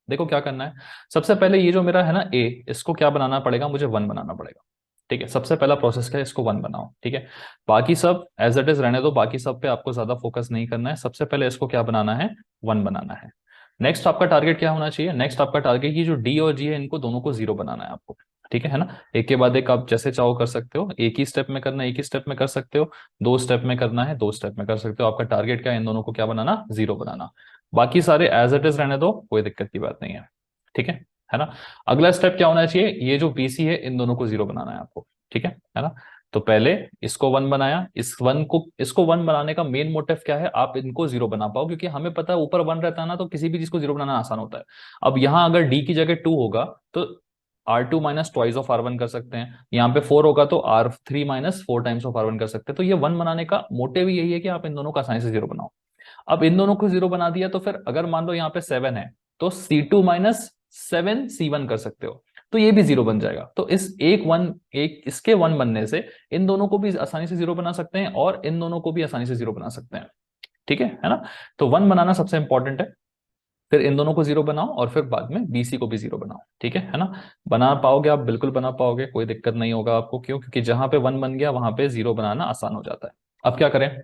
देखो क्या करना है, सबसे पहले ये जो मेरा है ना ए, इसको क्या बनाना पड़ेगा, मुझे 1 बनाना पड़ेगा। ठीक है, सबसे पहला प्रोसेस क्या है, इसको 1 बनाओ। ठीक है, बाकी सब एज इट इज रहने दो, बाकी सब पे आपको ज्यादा फोकस नहीं करना है, सबसे पहले इसको क्या बनाना है, 1 बनाना है। नेक्स्ट आपका टारगेट क्या होना चाहिए, नेक्स्ट आपका टारगेट ये जो डी और जी है, इनको दोनों को जीरो बनाना है आपको, ठीक है ना। एक के बाद एक आप जैसे चाहो कर सकते हो, एक ही स्टेप में करना है एक ही स्टेप में कर सकते हो, 2 स्टेप में करना है 2 स्टेप में कर सकते हो। आपका टारगेट क्या है, इन दोनों को क्या बनाना, 0 बनाना। बाकी सारे एज इट इज रहने दो, कोई दिक्कत की बात नहीं है। ठीक है ना। अगला स्टेप क्या होना चाहिए, ये जो बीसी है इन दोनों को 0 बनाना है आपको। ठीक है ना। तो पहले इसको 1 बनाया, इसको 1 बनाने का मेन मोटिव क्या है, आप इनको 0 बना पाओ, क्योंकि हमें पता है ऊपर 1 रहता है ना, तो किसी भी चीज को 0 बनाना आसान होता है। अब यहां अगर डी की जगह 2 होगा तो R2 minus twice of R1 कर सकते हैं, यहाँ पे 4 होगा तो R3 minus 4 times of R1 कर सकते हैं। तो ये 1 बनाने का मोटिव ही यही है कि आप इन दोनों का आसानी से 0 बनाओ। अब इन दोनों को 0 बना दिया तो फिर अगर मान लो यहाँ पे 7 है, तो C2 माइनस 7 C1 कर सकते हो, तो ये भी 0 बन जाएगा। तो इस एक इसके 1 बनने से इन दोनों को भी आसानी से 0 बना सकते हैं, और इन दोनों को भी आसानी से 0 बना सकते हैं। ठीक है ना। तो 1 बनाना सबसे इंपॉर्टेंट है, फिर इन दोनों को 0 बनाओ, और फिर बाद में बीसी को भी 0 बनाओ। ठीक है ना। बना पाओगे आप, बिल्कुल बना पाओगे, कोई दिक्कत नहीं होगा आपको। क्यों, क्योंकि जहां पे 1 बन गया वहां पे 0 बनाना आसान हो जाता है। अब क्या करें,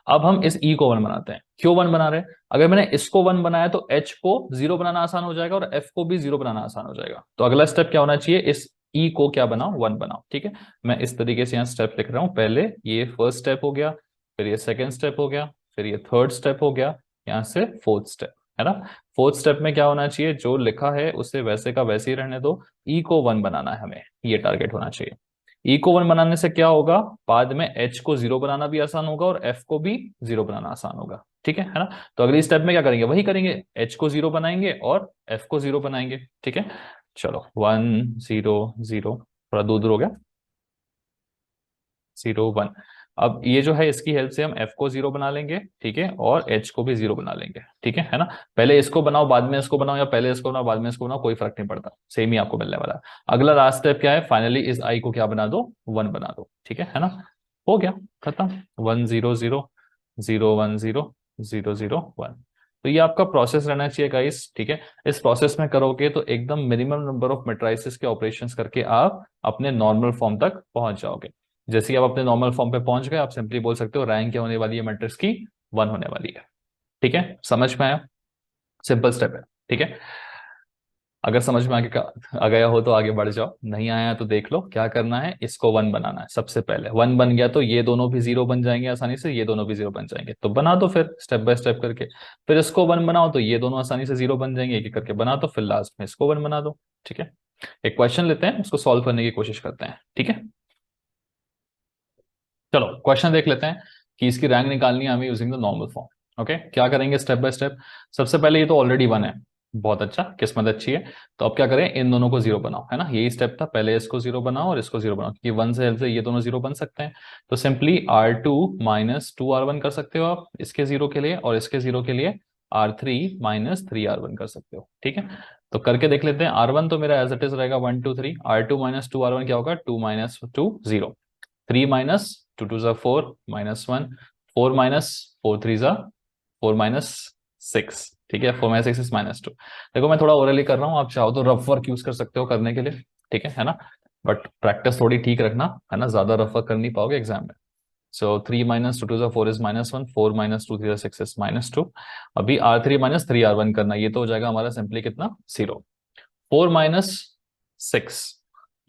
अब हम इस ई को 1 बनाते हैं। क्यों 1 बना रहे हैं, अगर मैंने इसको 1 बनाया तो एच को 0 बनाना आसान हो जाएगा, और एफ को भी 0 बनाना आसान हो जाएगा। तो अगला स्टेप क्या होना चाहिए, इस ई को क्या बनाओ, 1 बनाओ। ठीक है, मैं इस तरीके से यहाँ स्टेप लिख रहा हूं, पहले ये फर्स्ट स्टेप हो गया, फिर ये सेकेंड स्टेप हो गया, फिर ये थर्ड स्टेप हो गया, यहाँ से फोर्थ स्टेप, है ना। फोर्थ स्टेप में क्या होना चाहिए, जो लिखा है उसे वैसे का वैसे ही रहने दो, ई को 1 बनाना है हमें, ये टारगेट होना चाहिए। ई को 1 बनाने से क्या होगा, बाद में एच को 0 बनाना भी आसान होगा, और एफ को भी 0 बनाना आसान होगा। ठीक है ना। तो अगली स्टेप में क्या करेंगे, वही करेंगे, एच को 0 बनाएंगे और एफ को 0 बनाएंगे। ठीक है, चलो 1 0 0, थोड़ा दूर दूर हो गया, 0 1। अब ये जो है इसकी हेल्प से हम f को 0 बना लेंगे, ठीक है, और h को भी 0 बना लेंगे। ठीक है ना। पहले इसको बनाओ बाद में इसको बनाओ, या पहले इसको बनाओ बाद में इसको बनाओ, कोई फर्क नहीं पड़ता, सेम ही आपको मिलने वाला है। अगला लास्ट स्टेप क्या है, फाइनली इस i को क्या बना दो, 1 बना दो। ठीक है ना। हो गया, खत्म। 1 0 0 0 1 0 0 0 1। तो ये आपका प्रोसेस रहना चाहिए गाइस। ठीक है, इस प्रोसेस में करोगे तो एकदम मिनिमम नंबर ऑफ मेट्राइसिस के ऑपरेशंस करके आप अपने नॉर्मल फॉर्म तक पहुंच जाओगे। जैसे ही आप अपने नॉर्मल फॉर्म पे पहुंच गए, आप सिंपली बोल सकते हो रैंक क्या होने वाली है मैट्रिक्स की, 1 होने वाली है। ठीक है, समझ में आया, सिंपल स्टेप है। ठीक है, अगर समझ में आ गया हो तो आगे बढ़ जाओ, नहीं आया तो देख लो क्या करना है। इसको 1 बनाना है सबसे पहले, 1 बन गया तो ये दोनों भी 0 बन जाएंगे आसानी से, ये दोनों भी 0 बन जाएंगे, तो बना दो फिर स्टेप बाय स्टेप करके। फिर इसको 1 बनाओ तो ये दोनों आसानी से 0 बन जाएंगे, एक एक करके बना दो, फिर लास्ट में इसको 1 बना दो। ठीक है, एक क्वेश्चन लेते हैं, उसको सॉल्व करने की कोशिश करते हैं। ठीक है, चलो क्वेश्चन देख लेते हैं कि इसकी रैंक निकालनी है हमें using the normal form. Okay, क्या करेंगे स्टेप बाय स्टेप। सबसे पहले ये तो ऑलरेडी 1 है, बहुत अच्छा, किस्मत अच्छी है। तो अब क्या करें, इन दोनों को 0 बनाओ, है ना, यही स्टेप था, पहले इसको 0 बनाओ और इसको 0 बनाओ, क्योंकि 1 से हेल्प से ये दोनों 0 बन सकते हैं। तो सिंपली R2 माइनस 2R1 कर सकते हो आप इसके 0 के लिए, और इसके 0 के लिए R3 माइनस 3R1 कर सकते हो। ठीक है, तो करके देख लेते हैं। R1 तो मेरा एज इट इज रहेगा 1 2 3, R2 माइनस 2R1 क्या होगा, 2 माइनस 2 0, 3 माइनस 2 2 ज़ा 4 माइनस 1, 4 माइनस 4 3 ज़ा 4 माइनस 6। ठीक है, 4 माइनस 6 इज माइनस 2। देखो मैं थोड़ा ओरली कर रहा हूँ, आप चाहो तो रफ वर्क यूज कर सकते हो करने के लिए। ठीक है ना, बट प्रैक्टिस थोड़ी ठीक रखना, है ना, ज्यादा रफ वर्क कर नहीं पाओगे एग्जाम में। सो 3 माइनस 2 2 ज़ा 4 इज माइनस 1, 4 माइनस 2 3 ज़ा 6 इज माइनस 2। अभी R3 माइनस 3R1 करना, ये तो हो जाएगा हमारा सिंपली कितना, 0। 4 माइनस 6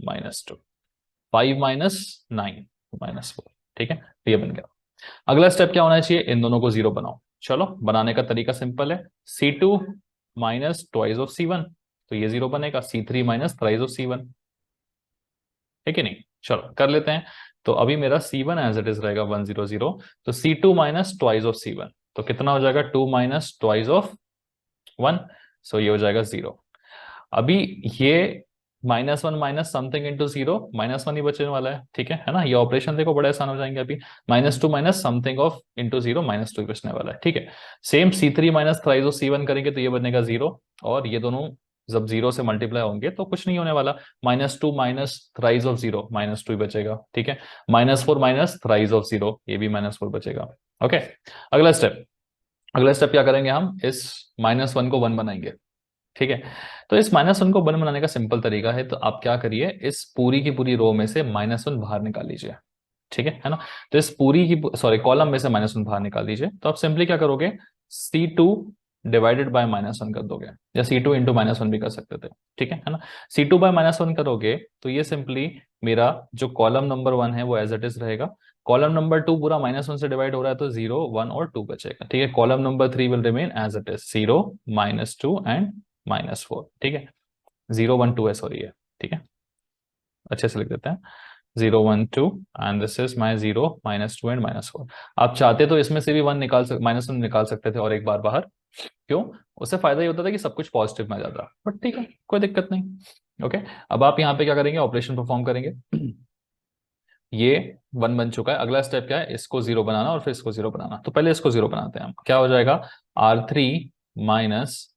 माइनस 2, 5 माइनस 9 माइनस 4। ठीक है, तो ये बन गया। अगला स्टेप क्या होना चाहिए, इन दोनों को 0 बनाओ। चलो बनाने का तरीका सिंपल है, C2 minus twice of C1, तो ये 0 बनेगा, C3 minus thrice of C1, है कि नहीं। चलो कर लेते हैं। तो अभी मेरा C1 एज इट इज रहेगा 1 0 0, तो C2 minus twice of C1, तो कितना हो जाएगा, 2 माइनस ट्वाइस ऑफ 1, सो ये हो जाएगा 0। अभी ये -1 माइनस समथिंग इंटू 0, -1 ही बचने वाला है। ठीक है ना, ये ऑपरेशन देखो बड़े आसान हो जाएंगे अभी। -2 माइनस समथिंग ऑफ इंटू 0, -2 ही बचने वाला है। ठीक है, same C3 minus thrice of C1 करेंगे तो ये बनेगा 0, और ये दोनों जब 0 से मल्टीप्लाई होंगे तो कुछ नहीं होने वाला, -2 माइनस थ्राइस ऑफ 0, -2 ही बचेगा। ठीक है, -4 माइनस थ्राइस ऑफ 0, ये भी -4 बचेगा। ओके, अगला स्टेप क्या करेंगे, हम इस -1 को 1 बनाएंगे। ठीक है, तो इस -1 को 1 बनाने का सिंपल तरीका है, तो आप क्या करिए, इस पूरी की पूरी रो में से -1 बाहर निकाल लीजिए। ठीक है ना, तो इस पूरी की सॉरी कॉलम में से -1 बाहर निकाल दीजिए। तो आप सिंपली क्या करोगे, C2 डिवाइडेड बाय -1 कर दोगे, या C2 इंटू -1 भी कर सकते थे, ठीक है ना। C2 बाय -1 करोगे तो ये सिंपली मेरा जो कॉलम नंबर 1 है वो एज इट इज रहेगा। कॉलम नंबर 2 पूरा -1 से डिवाइड हो रहा है तो 0 1 और 2 बचेगा, ठीक है। Column number 3 will remain as it is 0 -2 and -4, ठीक है। 0 1 2 है, सॉरी है, ठीक है, अच्छे से लिख देते हैं 0 1 2 and this is my 0 -2 and -4। आप चाहते तो इसमें से भी वन निकाल -1 निकाल सकते थे और एक बार बाहर, क्यों, उससे फायदा ये होता था कि सब कुछ पॉजिटिव में आ जाता, बट ठीक है, कोई दिक्कत नहीं। ओके, अब आप यहाँ पे क्या करेंगे, ऑपरेशन परफॉर्म करेंगे। ये 1 बन चुका है, अगला स्टेप क्या है, इसको 0 बनाना और फिर इसको 0 बनाना। तो पहले इसको 0 बनाते हैं हम, क्या हो जाएगा, R3 minus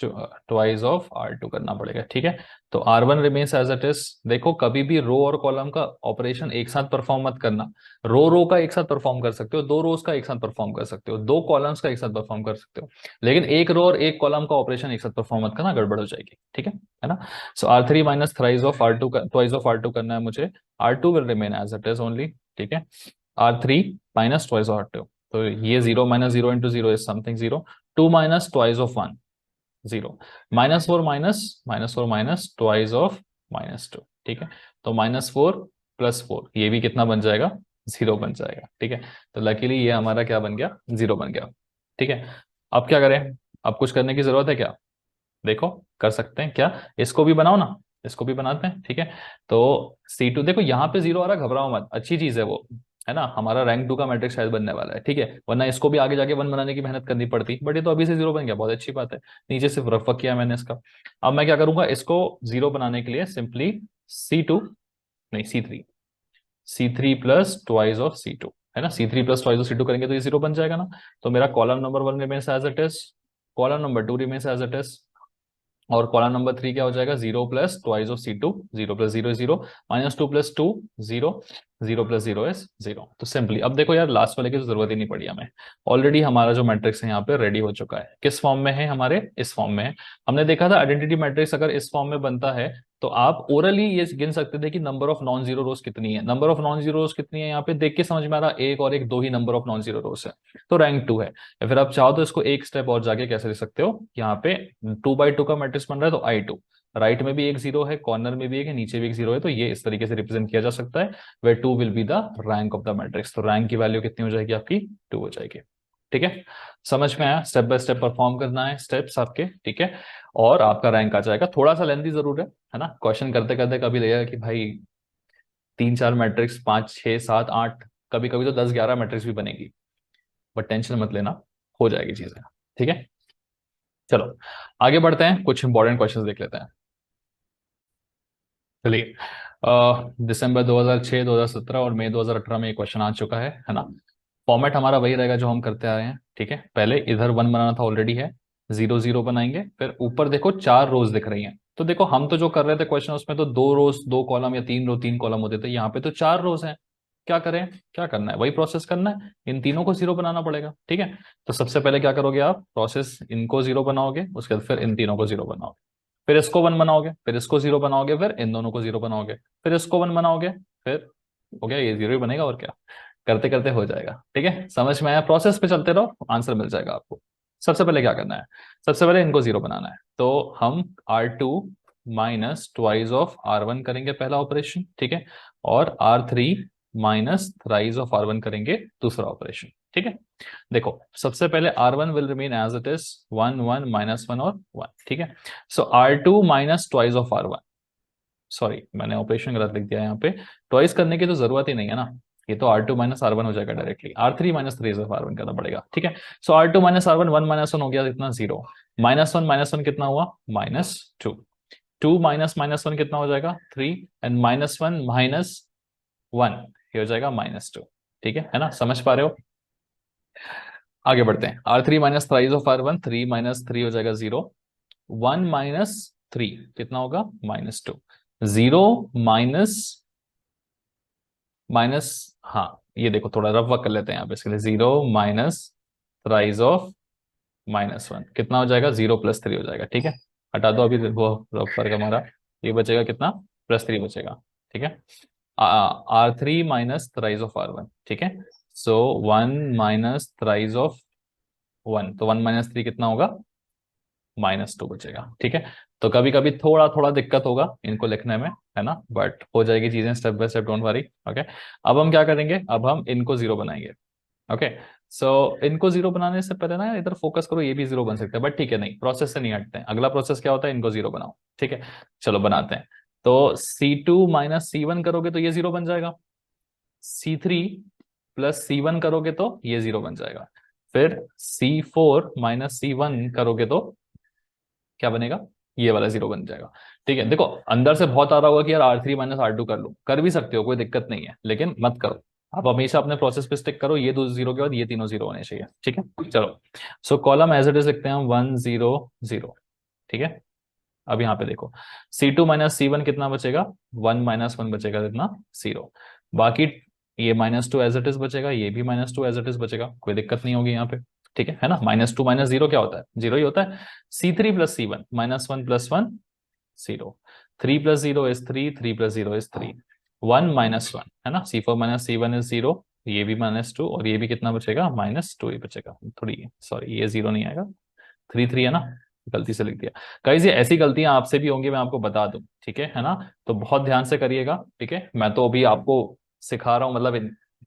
twice of R2 करना पड़ेगा, ठीक है। तो R1 remains as it is. देखो कभी भी रो और कॉलम का ऑपरेशन एक साथ परफॉर्म मत करना। रो का एक साथ परफॉर्म कर सकते हो, दो रोज का एक साथ परफॉर्म कर सकते हो, दो कॉलम्स का एक साथ परफॉर्म कर सकते हो, लेकिन एक रो और एक कॉलम का ऑपरेशन एक साथ परफॉर्म मत करना, गड़बड़ हो जाएगी, ठीक है ना। So R3 minus thrice of R2 twice of R2 करना है मुझे। R2 will remain as it is only, ठीक है। R3 minus twice of R2, तो ये 0 minus 0 into 0 is something 0। 2 minus twice of 1 0, -4 minus twice of -2, ठीक है। तो -4 + 4 ये भी कितना बन जाएगा, 0 बन जाएगा, ठीक है। तो लकीली ये हमारा क्या बन गया, 0 बन गया, ठीक है। अब क्या करें, अब कुछ करने की जरूरत है क्या, देखो कर सकते हैं क्या, इसको भी बनाओ ना, इसको भी बनाते हैं, ठीक है। तो C2 देखो यहाँ पे 0 आ रहा, घबराओ मत, अच्छी चीज है वो, है ना, हमारा रैंक 2 का मैट्रिक्स शायद बनने वाला है, ठीक है, वरना इसको भी आगे जाके 1 बनाने की मेहनत करनी पड़ती, बट ये तो अभी से 0 बन गया, बहुत अच्छी बात है। नीचे सिर्फ रफ किया मैंने इसका। अब मैं क्या करूंगा, इसको 0 बनाने के लिए सिंपली C2 नहीं C3 plus twice of C2, है ना, C3 plus twice of C2 करेंगे तो ये 0 बन जाएगा ना। तो मेरा column number 1 remains as it is, column number 2 remains as it is, और कॉलम नंबर 3 क्या हो जाएगा, 0 plus twice of C2, 0 plus 0 0, -2 + 2 0, 0 + 0 is 0। तो सिंपली अब देखो यार, लास्ट वाले की तो जरूरत ही नहीं पड़ी हमें, ऑलरेडी हमारा जो मैट्रिक्स है यहाँ पे रेडी हो चुका है। किस फॉर्म में है, हमारे इस फॉर्म में है। हमने देखा था आइडेंटिटी मैट्रिक्स अगर इस फॉर्म में बनता है तो आप ओरली ये गिन सकते थे कि नंबर ऑफ नॉन जीरो रोज कितनी है। नंबर ऑफ नॉन जीरो रोज कितनी है यहाँ पे देख के समझ में आ रहा, एक और एक, दो ही number of non zero rows है, तो रैंक 2 है। या फिर आप चाहो तो इसको एक स्टेप और जाके कैसे लिख सकते हो, यहाँ पे 2/2 का मैट्रिक्स बन रहा है तो I2, राइट में भी एक 0 है, कॉर्नर में भी एक है, नीचे भी एक 0 है, तो ये इस तरीके से रिप्रेजेंट किया जा सकता है, वे 2 will be the rank of the matrix. तो रैंक की वैल्यू कितनी हो जाएगी आपकी, 2 हो जाएगी, ठीक है। समझ में आया, स्टेप बाय स्टेप परफॉर्म करना है स्टेप्स आपके, ठीक है, और आपका रैंक आ जाएगा। थोड़ा सा लेंथी जरूर है ना, क्वेश्चन करते करते कभी लगेगा कि भाई 3 4 मैट्रिक्स, 5 6 7 8, कभी कभी तो 10 11 मैट्रिक्स भी बनेगी, बट टेंशन मत लेना, हो जाएगी चीजें, ठीक है। चलो आगे बढ़ते हैं, कुछ इंपॉर्टेंट क्वेश्चंस देख लेते हैं। चलिए, दिसंबर 2006 2017 और मई 2018 में ये क्वेश्चन आ चुका है ना। फॉर्मेट हमारा वही रहेगा जो हम करते आ रहे हैं, ठीक है। पहले इधर 1 बनाना था, ऑलरेडी है, 0 0 बनाएंगे, फिर ऊपर देखो 4 रोज दिख रही हैं, तो देखो हम तो जो कर रहे थे क्वेश्चन उसमें तो 2 रोज 2 कॉलम या 3 रो 3 कॉलम होते थे, यहाँ पे तो 4 रोज हैं। क्या करें, क्या करना है, वही प्रोसेस करना है, इन तीनों को 0 बनाना पड़ेगा, ठीक है। तो सबसे पहले क्या करोगे आप, प्रोसेस इनको 0 बनाओगे, उसके बाद फिर इन तीनों को 0 बनाओगे, फिर इसको 1 बनाओगे, फिर इसको 0 बनाओगे, फिर इन दोनों को 0 बनाओगे, फिर इसको 1 बनाओगे, फिर हो गया, ये 0 ही बनेगा, और क्या, करते करते हो जाएगा, ठीक है। समझ में आया, प्रोसेस पे चलते रहो, आंसर मिल जाएगा आपको। सबसे पहले क्या करना है, सबसे पहले इनको 0 बनाना है, तो हम R2 minus twice of R1 करेंगे पहला ऑपरेशन, ठीक है, और R3 minus thrice of R1 करेंगे दूसरा ऑपरेशन, ठीक है। देखो सबसे पहले R1 will remain as it is 1 1 -1 और 1, ठीक है। So R2 minus twice of R1, sorry मैंने ऑपरेशन गलत लिख दिया यहाँ पे, ट्वाइस करने की तो जरूरत ही नहीं है ना, ये तो R2 माइनस R1 हो जाएगा directly, R3 minus three of R1 करना पड़ेगा, ठीक है। सो R2 माइनस R1, 1 -1 हो गया, इतना 0, -1 कितना हुआ, -2, 2 -1 कितना हो जाएगा, 3, एंड -1 -1 ये हो जाएगा -2, ठीक है ना, समझ पा रहे हो। आगे बढ़ते हैं, R3 minus thrice of R1, 3 -3 हो जाएगा 0, 1 -3 कितना होगा, -2, 0 माइनस माइनस, हाँ ये देखो थोड़ा रफ वर्क कर लेते हैं यहाँ पे इसके लिए, 0 माइनस राइज ऑफ -1 कितना हो जाएगा, 0 + 3 हो जाएगा, ठीक है। हटा दो अभी वो रफ वर्क हमारा, ये बचेगा कितना, +3 बचेगा, ठीक है। R3 minus thrice of R1, ठीक है। सो 1 माइनस थ्राइस ऑफ 1, तो 1 - 3 कितना होगा, -2 बचेगा। ठीक है, तो कभी कभी थोड़ा थोड़ा दिक्कत होगा इनको लिखने में, है ना, बट हो जाएगी चीजें step by step, don't worry. Okay, अब हम क्या करेंगे, अब हम इनको जीरो बनाएंगे। ओके, सो इनको जीरो बनाने से पहले ना इधर फोकस करो, ये भी जीरो बन सकता है, बट ठीक है, नहीं, प्रोसेस से नहीं हटते हैं। अगला प्रोसेस क्या होता है, इनको जीरो बनाओ। ठीक है, चलो बनाते हैं। तो C2 - C1 करोगे तो ये जीरो बन जाएगा, C3 + C1 करोगे तो ये जीरो बन जाएगा, फिर C4 - C1 करोगे तो क्या बनेगा, ये वाला जीरो बन जाएगा। ठीक है, देखो अंदर से बहुत आ रहा होगा कि यार R3 - R2 कर लो, कर भी सकते हो, कोई दिक्कत नहीं है, लेकिन मत करो। आप हमेशा अपने प्रोसेस पे स्टिक करो, ये दो जीरो के बाद ये तीनों जीरो होने चाहिए। ठीक है, चलो, so column as it is लिखते हैं हम 1 0 0। ठीक है, अब यहाँ पे देखो, C2 - C1 कितना बचेगा, 1 - 1 बचेगा, कितना, 0। बाकी ये -2 एज इट इज बचेगा, ये भी -2 एज इट इज बचेगा, कोई दिक्कत नहीं होगी यहाँ पे। ठीक है ना, -2 - 0 क्या होता है, जीरो ही होता है। C3 + C1, -1 + 1 0, 3 + 0 is 3, 3 + 0 is 3, 1 - 1, है ना, C4 - C1 is 0, ये भी -2, और ये भी कितना बचेगा, -2 ही बचेगा। थोड़ी सॉरी, ये जीरो नहीं आएगा, 3 3 है ना, गलती से लिख दिया। गाइस ये ऐसी गलतियां आपसे भी होंगी, मैं आपको बता दूं, ठीक है ना, तो बहुत ध्यान से करिएगा। ठीक है, मैं तो अभी आपको सिखा रहा हूँ,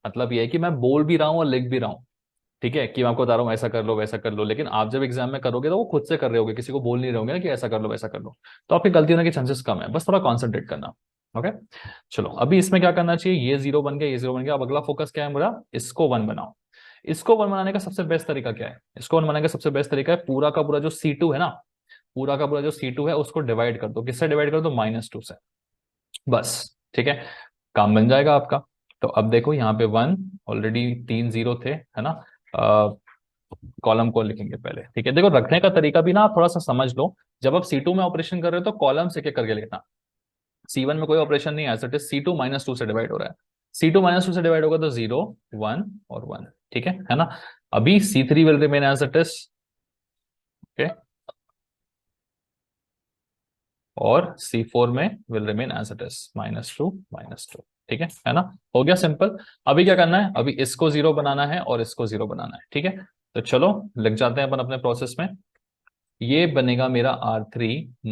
मतलब ये है कि मैं बोल भी रहा हूँ और लिख भी रहा हूँ। ठीक है, कि मैं आपको बता रहा हूँ ऐसा कर लो वैसा कर लो, लेकिन आप जब एग्जाम में करोगे तो वो खुद से कर रहे होगे, किसी को बोल नहीं रहे होंगे ना कि ऐसा कर लो वैसा कर लो, तो आपकी गलती होने के चांसेस कम है, बस थोड़ा कॉन्सेंट्रेट करना। ओके, चलो अभी इसमें क्या करना चाहिए, ये जीरो बन गया, ये जीरो बन गया, अब अगला फोकस क्या है मेरा, इसको वन बनाओ। इसको वन बनाने का सबसे बेस्ट तरीका क्या है, इसको वन बनाने का सबसे बेस्ट तरीका है, पूरा का पूरा जो C2 है ना, पूरा का पूरा जो C2 है उसको डिवाइड कर दो, किससे डिवाइड कर दो, -2 से, बस। ठीक है, काम बन जाएगा आपका। तो अब देखो यहाँ पे 1, ऑलरेडी 3 जीरो थे, है ना, कॉलम को लिखेंगे पहले। ठीक है, देखो रखने का तरीका भी ना आप थोड़ा सा समझ लो, जब आप C2 में ऑपरेशन कर रहे हो तो कॉलम से करके लिखना, C1 में कोई ऑपरेशन नहीं है, C2 -2 से डिवाइड हो रहा है, C2 -2 से डिवाइड होगा तो 0 1 और 1। ठीक है ना, अभी C3 will remain as it is, okay, और C4 में will remain as it is, -2 -2। ठीक है ना, हो गया सिंपल। अभी क्या करना है, अभी इसको जीरो बनाना है और इसको जीरो बनाना है। ठीक है, तो चलो लिख जाते हैं अपन अपने प्रोसेस में, ये बनेगा मेरा R3 -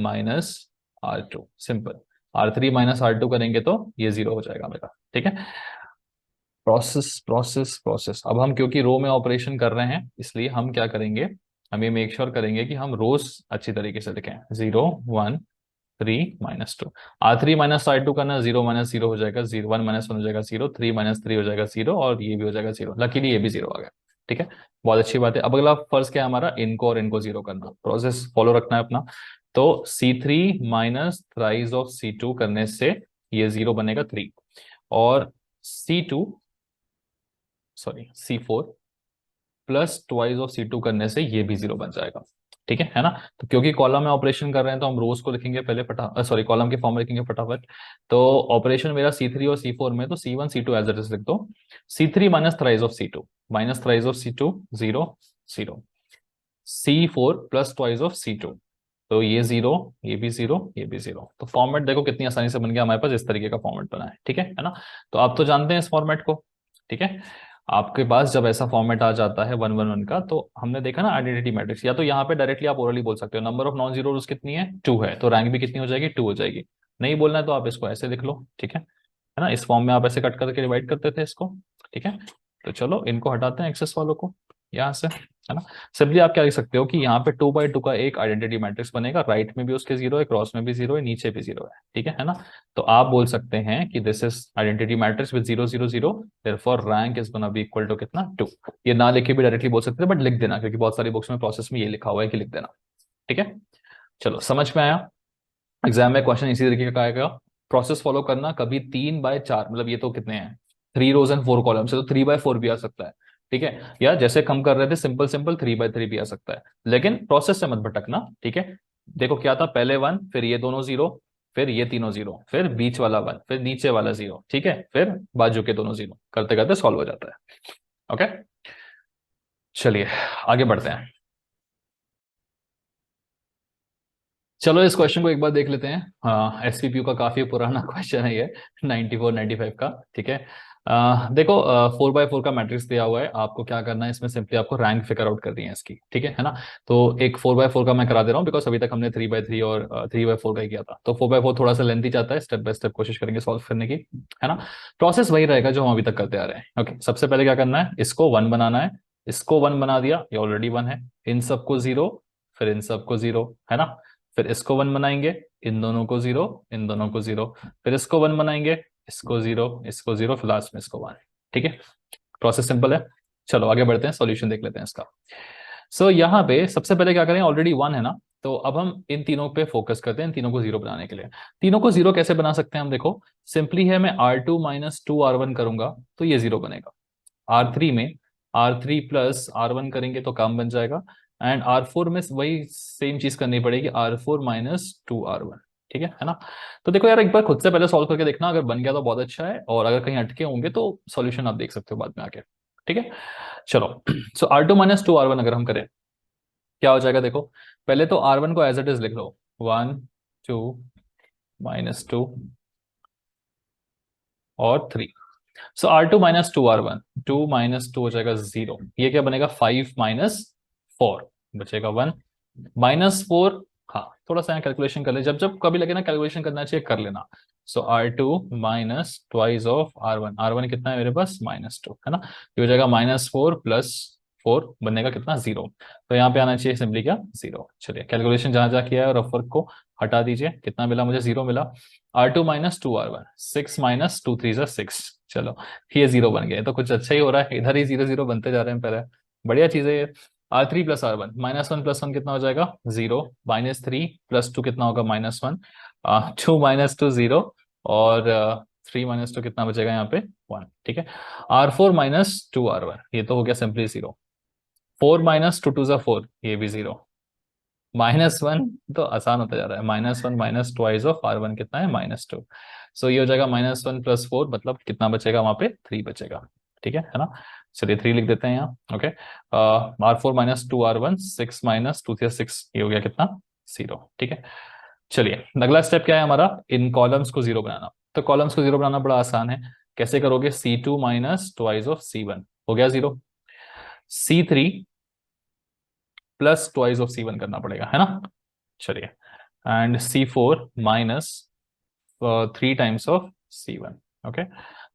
R2, simple. R3 - R2 करेंगे तो ये जीरो हो जाएगा मेरा। ठीक है, प्रोसेस प्रोसेस प्रोसेस, अब हम क्योंकि रो में ऑपरेशन कर रहे हैं इसलिए हम क्या करेंगे, हम ये मेक श्योर करेंगे कि हम रोज अच्छी तरीके से लिखें, 0 1 3 -2। R3 - R2 करना, 0 - 0 हो जाएगा, 0 1 - 1 हो जाएगा 0, 3 - 3 हो जाएगा 0, और ये भी हो जाएगा 0, लकीली ये भी 0 आ गया। ठीक है, बहुत अच्छी बात है। अब अगला फर्ज क्या है हमारा, इनको और इनको जीरो करना, प्रोसेस फॉलो रखना है अपना। तो C3 minus thrice of C2 करने से ये जीरो बनेगा 3, और C2 sorry C4 +2 of C2 करने से ये भी जीरो बन जाएगा। ठीक है ना, तो क्योंकि कॉलम में ऑपरेशन कर रहे हैं तो हम रोज को लिखेंगे पहले, सॉरी कॉलम के फॉर्म में लिखेंगे फटाफट। तो ऑपरेशन मेरा C3 और C4 में, तो C1 C2 as it is लिख दो, C3 minus thrice of C2, minus thrice of C2 0 0, C4 +2 of C2, तो ये जीरो, ये भी जीरो, ये भी जीरो। तो फॉर्मेट देखो कितनी आसानी से बन गया हमारे पास, इस तरीके का फॉर्मेट बना है। ठीक है ना, तो आप तो जानते हैं इस फॉर्मेट को। ठीक है, आपके पास जब ऐसा फॉर्मेट आ जाता है 1 1 1 का, तो हमने देखा ना आइडेंटिटी मैट्रिक्स, या तो यहाँ पे डायरेक्टली आप ओरली बोल सकते हो, number of non zero roots कितनी है, 2 है, तो रैंक भी कितनी हो जाएगी, 2 हो जाएगी। नहीं बोलना है तो आप इसको ऐसे लिख लो। ठीक है ना, इस फॉर्म में आप ऐसे कट करके डिवाइड करते थे इसको। ठीक है, तो चलो इनको हटाते हैं एक्सेस वालों को यहाँ से, है ना। सिंपली आप क्या लिख सकते हो कि यहाँ पे 2 बाई 2 का एक आइडेंटिटी मैट्रिक्स बनेगा, राइट में भी उसके जीरो है, क्रॉस में भी जीरो है, नीचे भी जीरो है। ठीक है ना, तो आप बोल सकते हैं कि this is identity matrix with 0 0 0, therefore rank is gonna be equal to कितना, 2। ये ना लिखे भी डायरेक्टली बोल सकते हैं, बट लिख देना, क्योंकि बहुत सारी बुक्स में प्रोसेस में ये लिखा हुआ है कि लिख देना। ठीक है, चलो समझ में आया। एग्जाम में क्वेश्चन इसी तरीके का आएगा, प्रोसेस फॉलो करना, कभी 3 बाय 4, मतलब ये तो कितने हैं, 3 rows and 4 columns है, तो 3 बाय 4 भी आ सकता है। ठीक है, या जैसे हम कर रहे थे सिंपल सिंपल 3 बाय 3 भी आ सकता है, लेकिन प्रोसेस से मत भटकना। ठीक है, देखो क्या था, पहले 1, फिर ये दोनों जीरो, फिर ये तीनों जीरो, फिर बीच वाला 1, फिर नीचे वाला 0। ठीक है, फिर बाजू के दोनों जीरो, करते करते सॉल्व हो जाता है। ओके, चलिए आगे बढ़ते हैं। चलो इस क्वेश्चन को एक बार देख लेते हैं। हाँ, SPPU का काफी पुराना क्वेश्चन है ये, 94 95 का। ठीक है, देखो 4x4 का मैट्रिक्स दिया हुआ है, आपको क्या करना है इसमें, सिंपली आपको रैंक फिगर आउट करनी है इसकी, ठीक है ना। तो एक 4x4 का मैं करा दे रहा हूँ, बिकॉज अभी तक हमने 3x3 और 3x4 का ही किया था, तो 4x4 थोड़ा सा लेंथी जाता है, स्टेप बाय स्टेप कोशिश करेंगे सॉल्व करने की, है ना। प्रोसेस वही रहेगा जो हम अभी तक करते आ रहे हैं। ओके, सबसे पहले क्या करना है, इसको 1 बनाना है, इसको 1 बना दिया, ये ऑलरेडी 1 है, इन सबको 0, फिर इन सबको 0, है ना। फिर इसको 1 बनाएंगे, इन दोनों को 0, इन दोनों को 0, फिर इसको 1 बनाएंगे, इसको 0, इसको 0, फिर लास्ट में इसको 1, ठीक है। प्रोसेस सिंपल है। चलो आगे बढ़ते हैं, सॉल्यूशन देख लेते हैं इसका। सो यहाँ पे सबसे पहले क्या करें, ऑलरेडी 1 है ना, तो अब हम इन तीनों पे फोकस करते हैं, इन तीनों को 0 बनाने के लिए। तीनों को 0 कैसे बना सकते हैं हम, देखो सिंपली है, मैं R2 माइनस 2R1 करूंगा तो ये 0 बनेगा। R3 में R3 प्लस R1 करेंगे तो काम बन जाएगा, एंड R4 में वही सेम चीज करनी पड़ेगी, R4 माइनस 2R1, ठीक है ना। तो देखो यार, एक बार खुद से पहले सॉल्व करके देखना, अगर बन गया तो बहुत अच्छा है, और अगर कहीं अटके होंगे तो सॉल्यूशन आप देख सकते हो बाद में आके, ठीक है। चलो सो R2 माइनस 2R1 अगर हम करें, क्या हो जाएगा, देखो पहले तो R1 को एज इट इज लिख लो, 1 2 -2 और 3। सो R2 माइनस 2R1, 2 माइनस 2 हो जाएगा 0, ये क्या बनेगा, 5 माइनस 4 बचेगा 1, -4। हाँ, थोड़ा सा यहाँ कैलकुलेशन कर ले, जब जब कभी लगे ना कैलकुलेशन करना चाहिए कर लेना। सो R2 minus twice of R1, R1 कितना है मेरे पास, -2, है ना। ये हो जाएगा -4 प्लस 4 बनेगा कितना, 0। तो यहाँ पे आना चाहिए सिंपली क्या, 0। चलिए कैलकुलेशन जहां जहां किया है और रफ वर्क को हटा दीजिए, कितना मिला मुझे, 0 मिला। R2 माइनस 2R1, 6 माइनस 2 3 6, चलो ये 0 बन गया, तो कुछ अच्छा ही हो रहा है, इधर ही 0 0 बनते जा रहे हैं पहले, बढ़िया चीज है ये। R3 प्लस R1, -1 प्लस 1 कितना हो जाएगा, 0, -3 प्लस 2 कितना होगा, -1, 2 -2 0, और 3 -2 कितना बचेगा यहाँ पे, 1, ठीक है। R4 माइनस 2R1, ये तो हो गया सिंपली 0, 4 माइनस 2 2 4, ये भी 0, -1 तो आसान होता जा रहा है, -1 माइनस ट्वाइस ऑफ R1 कितना है, -2। सो ये हो जाएगा -1 प्लस 4, मतलब कितना बचेगा वहां पे, 3 बचेगा, ठीक है ना। चलिए 3 लिख देते हैं यहाँ, okay. R4 minus 2R1, 6 minus 2 6, ये हो गया कितना, 0, ठीक है। चलिए अगला स्टेप क्या है हमारा, इन कॉलम्स को 0 बनाना। तो कॉलम्स को 0 बनाना बड़ा आसान है, कैसे करोगे, C2 minus twice of C1 हो गया 0, C3 plus twice of C1 करना पड़ेगा, है ना। चलिए, and C4 minus 3 times of C1, okay.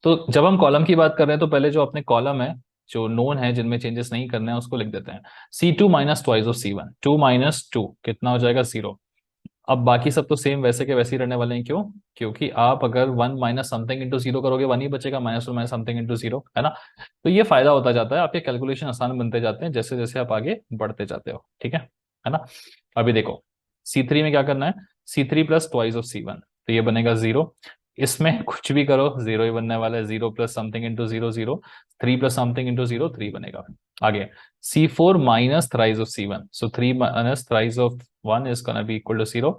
तो जब हम कॉलम की बात कर रहे हैं तो पहले जो अपने कॉलम है, जो नोन है, जिनमें चेंजेस नहीं करने हैं, उसको लिख देते हैं। C2 minus twice of C1, 2 minus 2 कितना हो जाएगा, 0। अब बाकी सब तो सेम वैसे के वैसे ही रहने वाले हैं, क्यों, क्योंकि आप अगर 1 माइनस समथिंग इंटू 0 करोगे, 1 ही बचेगा, -1 माइनस समथिंग इंटू 0, है ना। तो ये फायदा होता जाता है, आपके कैलकुलेशन आसान बनते जाते हैं जैसे जैसे आप आगे बढ़ते जाते हो, ठीक है ना। अभी देखो C3 में क्या करना है, C3 plus twice of C1, तो ये बनेगा 0, इसमें कुछ भी करो 0 ही बनने वाला है, 0 plus something into 0 0, 3 plus something into 0 3 बनेगा। आगे C4 minus thrice of C1, so 3 minus thrice of 1 is gonna be equal to 0,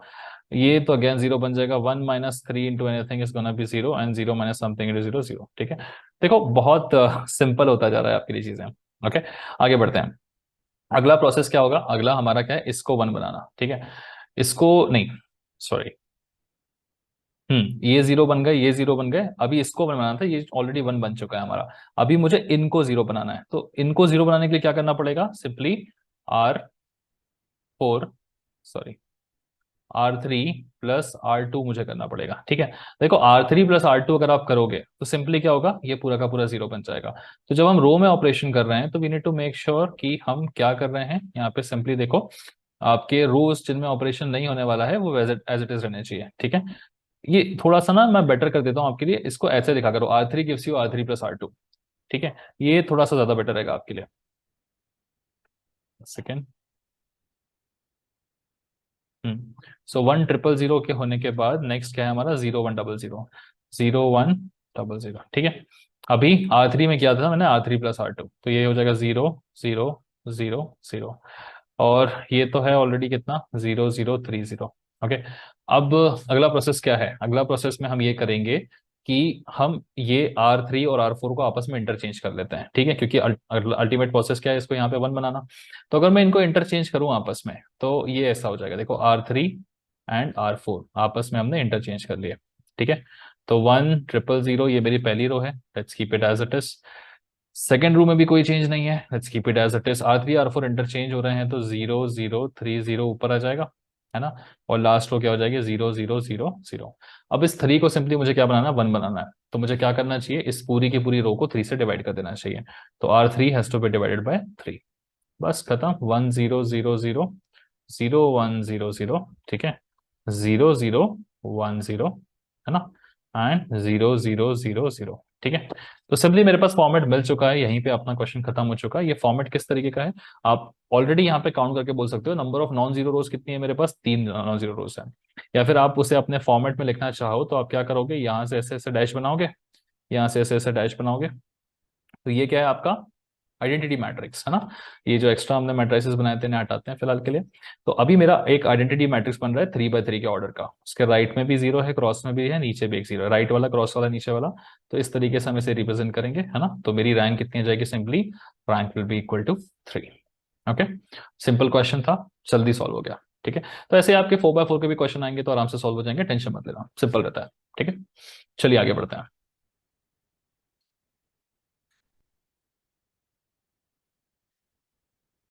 ये तो अगेन 0 बन जाएगा, 1 minus 3 into anything is gonna be 0, and 0 minus something into 0 0, ठीक है। देखो बहुत सिंपल होता जा रहा है आपके लिए चीजें, ओके। आगे बढ़ते हैं, अगला प्रोसेस क्या होगा, अगला हमारा क्या है, इसको 1 बनाना, ठीक है। इसको नहीं, सॉरी, ये 0 बन गए, ये 0 बन गए, अभी इसको 1 बनाना था, ये ऑलरेडी 1 बन चुका है हमारा। अभी मुझे इनको 0 बनाना है, तो इनको 0 बनाने के लिए क्या करना पड़ेगा, simply R4, sorry, R3 plus R2 मुझे करना पड़ेगा, ठीक है। देखो R3 प्लस R2 अगर आप करोगे तो सिंपली क्या होगा, ये पूरा का पूरा 0 बन जाएगा। तो जब हम रो में ऑपरेशन कर रहे हैं तो we need to make sure कि हम क्या कर रहे हैं, यहाँ पे सिंपली देखो, आपके रोज जिनमें ऑपरेशन नहीं होने वाला है वो एज इट इज रहने चाहिए, ठीक है। ये थोड़ा सा ना मैं बेटर कर देता हूँ आपके लिए, इसको ऐसे लिखा करो, R3 gives you R3 plus R2, ठीक है। ये थोड़ा सा ज्यादा बेटर रहेगा आपके लिए। सेकेंड, सो 1 0 0 0 के होने के बाद नेक्स्ट क्या है हमारा, 0 1 0 0, 0 1 0 0, ठीक है। अभी R3 में किया था मैंने, R3 प्लस R2, तो ये हो जाएगा 0 0 0 0, और ये तो है ऑलरेडी कितना, 0 0 3 0, ओके। अब अगला प्रोसेस क्या है, अगला प्रोसेस में हम ये करेंगे कि हम ये R3 और R4 को आपस में इंटरचेंज कर लेते हैं, ठीक है, क्योंकि अल्टीमेट प्रोसेस क्या है, इसको यहाँ पे 1 बनाना। तो अगर मैं इनको इंटरचेंज करूं आपस में तो ये ऐसा हो जाएगा, देखो R3 एंड R4 आपस में हमने इंटरचेंज कर लिया, ठीक है। तो 1 0 0 ये मेरी पहली रो है, let's keep it as it is. Second row में भी कोई चेंज नहीं है, let's keep it as it is. R3 R4 interchange हो रहे हैं, तो 0 0 3 0 ऊपर आ जाएगा, है ना। और लास्ट रो क्या हो जाएगी, 0 0 0 0। अब इस 3 को सिंपली मुझे क्या बनाना है, 1 बनाना है। तो मुझे क्या करना चाहिए, इस पूरी की पूरी रो को 3 से डिवाइड कर देना चाहिए। तो R3 has to be divided by 3। बस खत्म। 1 0 0 0 0 1 0 0, ठीक है। 0 0 1 0, है ना। एंड 0 0 0 0, ठीक है। तो सिंपली मेरे पास फॉर्मेट मिल चुका है, यहीं पे अपना क्वेश्चन खत्म हो चुका है। ये फॉर्मेट किस तरीके का है, आप ऑलरेडी यहाँ पे काउंट करके बोल सकते हो, नंबर ऑफ नॉन जीरो रोज कितनी है मेरे पास, 3 नॉन जीरो रोज है। या फिर आप उसे अपने फॉर्मेट में लिखना चाहो तो आप क्या करोगे, यहाँ से ऐसे ऐसे डैश बनाओगे, यहाँ से ऐसे ऐसे डैश बनाओगे। तो ये क्या है आपका आइडेंटिटी मैट्रिक्स, है ना। ये जो एक्स्ट्रा हमने मैट्रिसेस बनाए थे इन्हें हटाते हैं फिलहाल के लिए। तो अभी मेरा एक आइडेंटिटी मैट्रिक्स बन रहा है 3 by 3 के ऑर्डर का। उसके राइट में भी 0 है, क्रॉस में भी है, नीचे भी एक 0 है, राइट वाला, क्रॉस वाला, नीचे वाला। तो इस तरीके से हम इसे रिप्रेजेंट करेंगे, है ना। तो मेरी रैंक कितनी आ जाएगी, simply rank will be equal to 3। Okay, simple question था, जल्दी सॉल्व हो गया, ठीक है। तो ऐसे आपके 4 by 4 के भी क्वेश्चन आएंगे तो आराम से सॉल्व हो जाएंगे, टेंशन मत लेना, सिंपल रहता है, ठीक है। चलिए आगे बढ़ते हैं।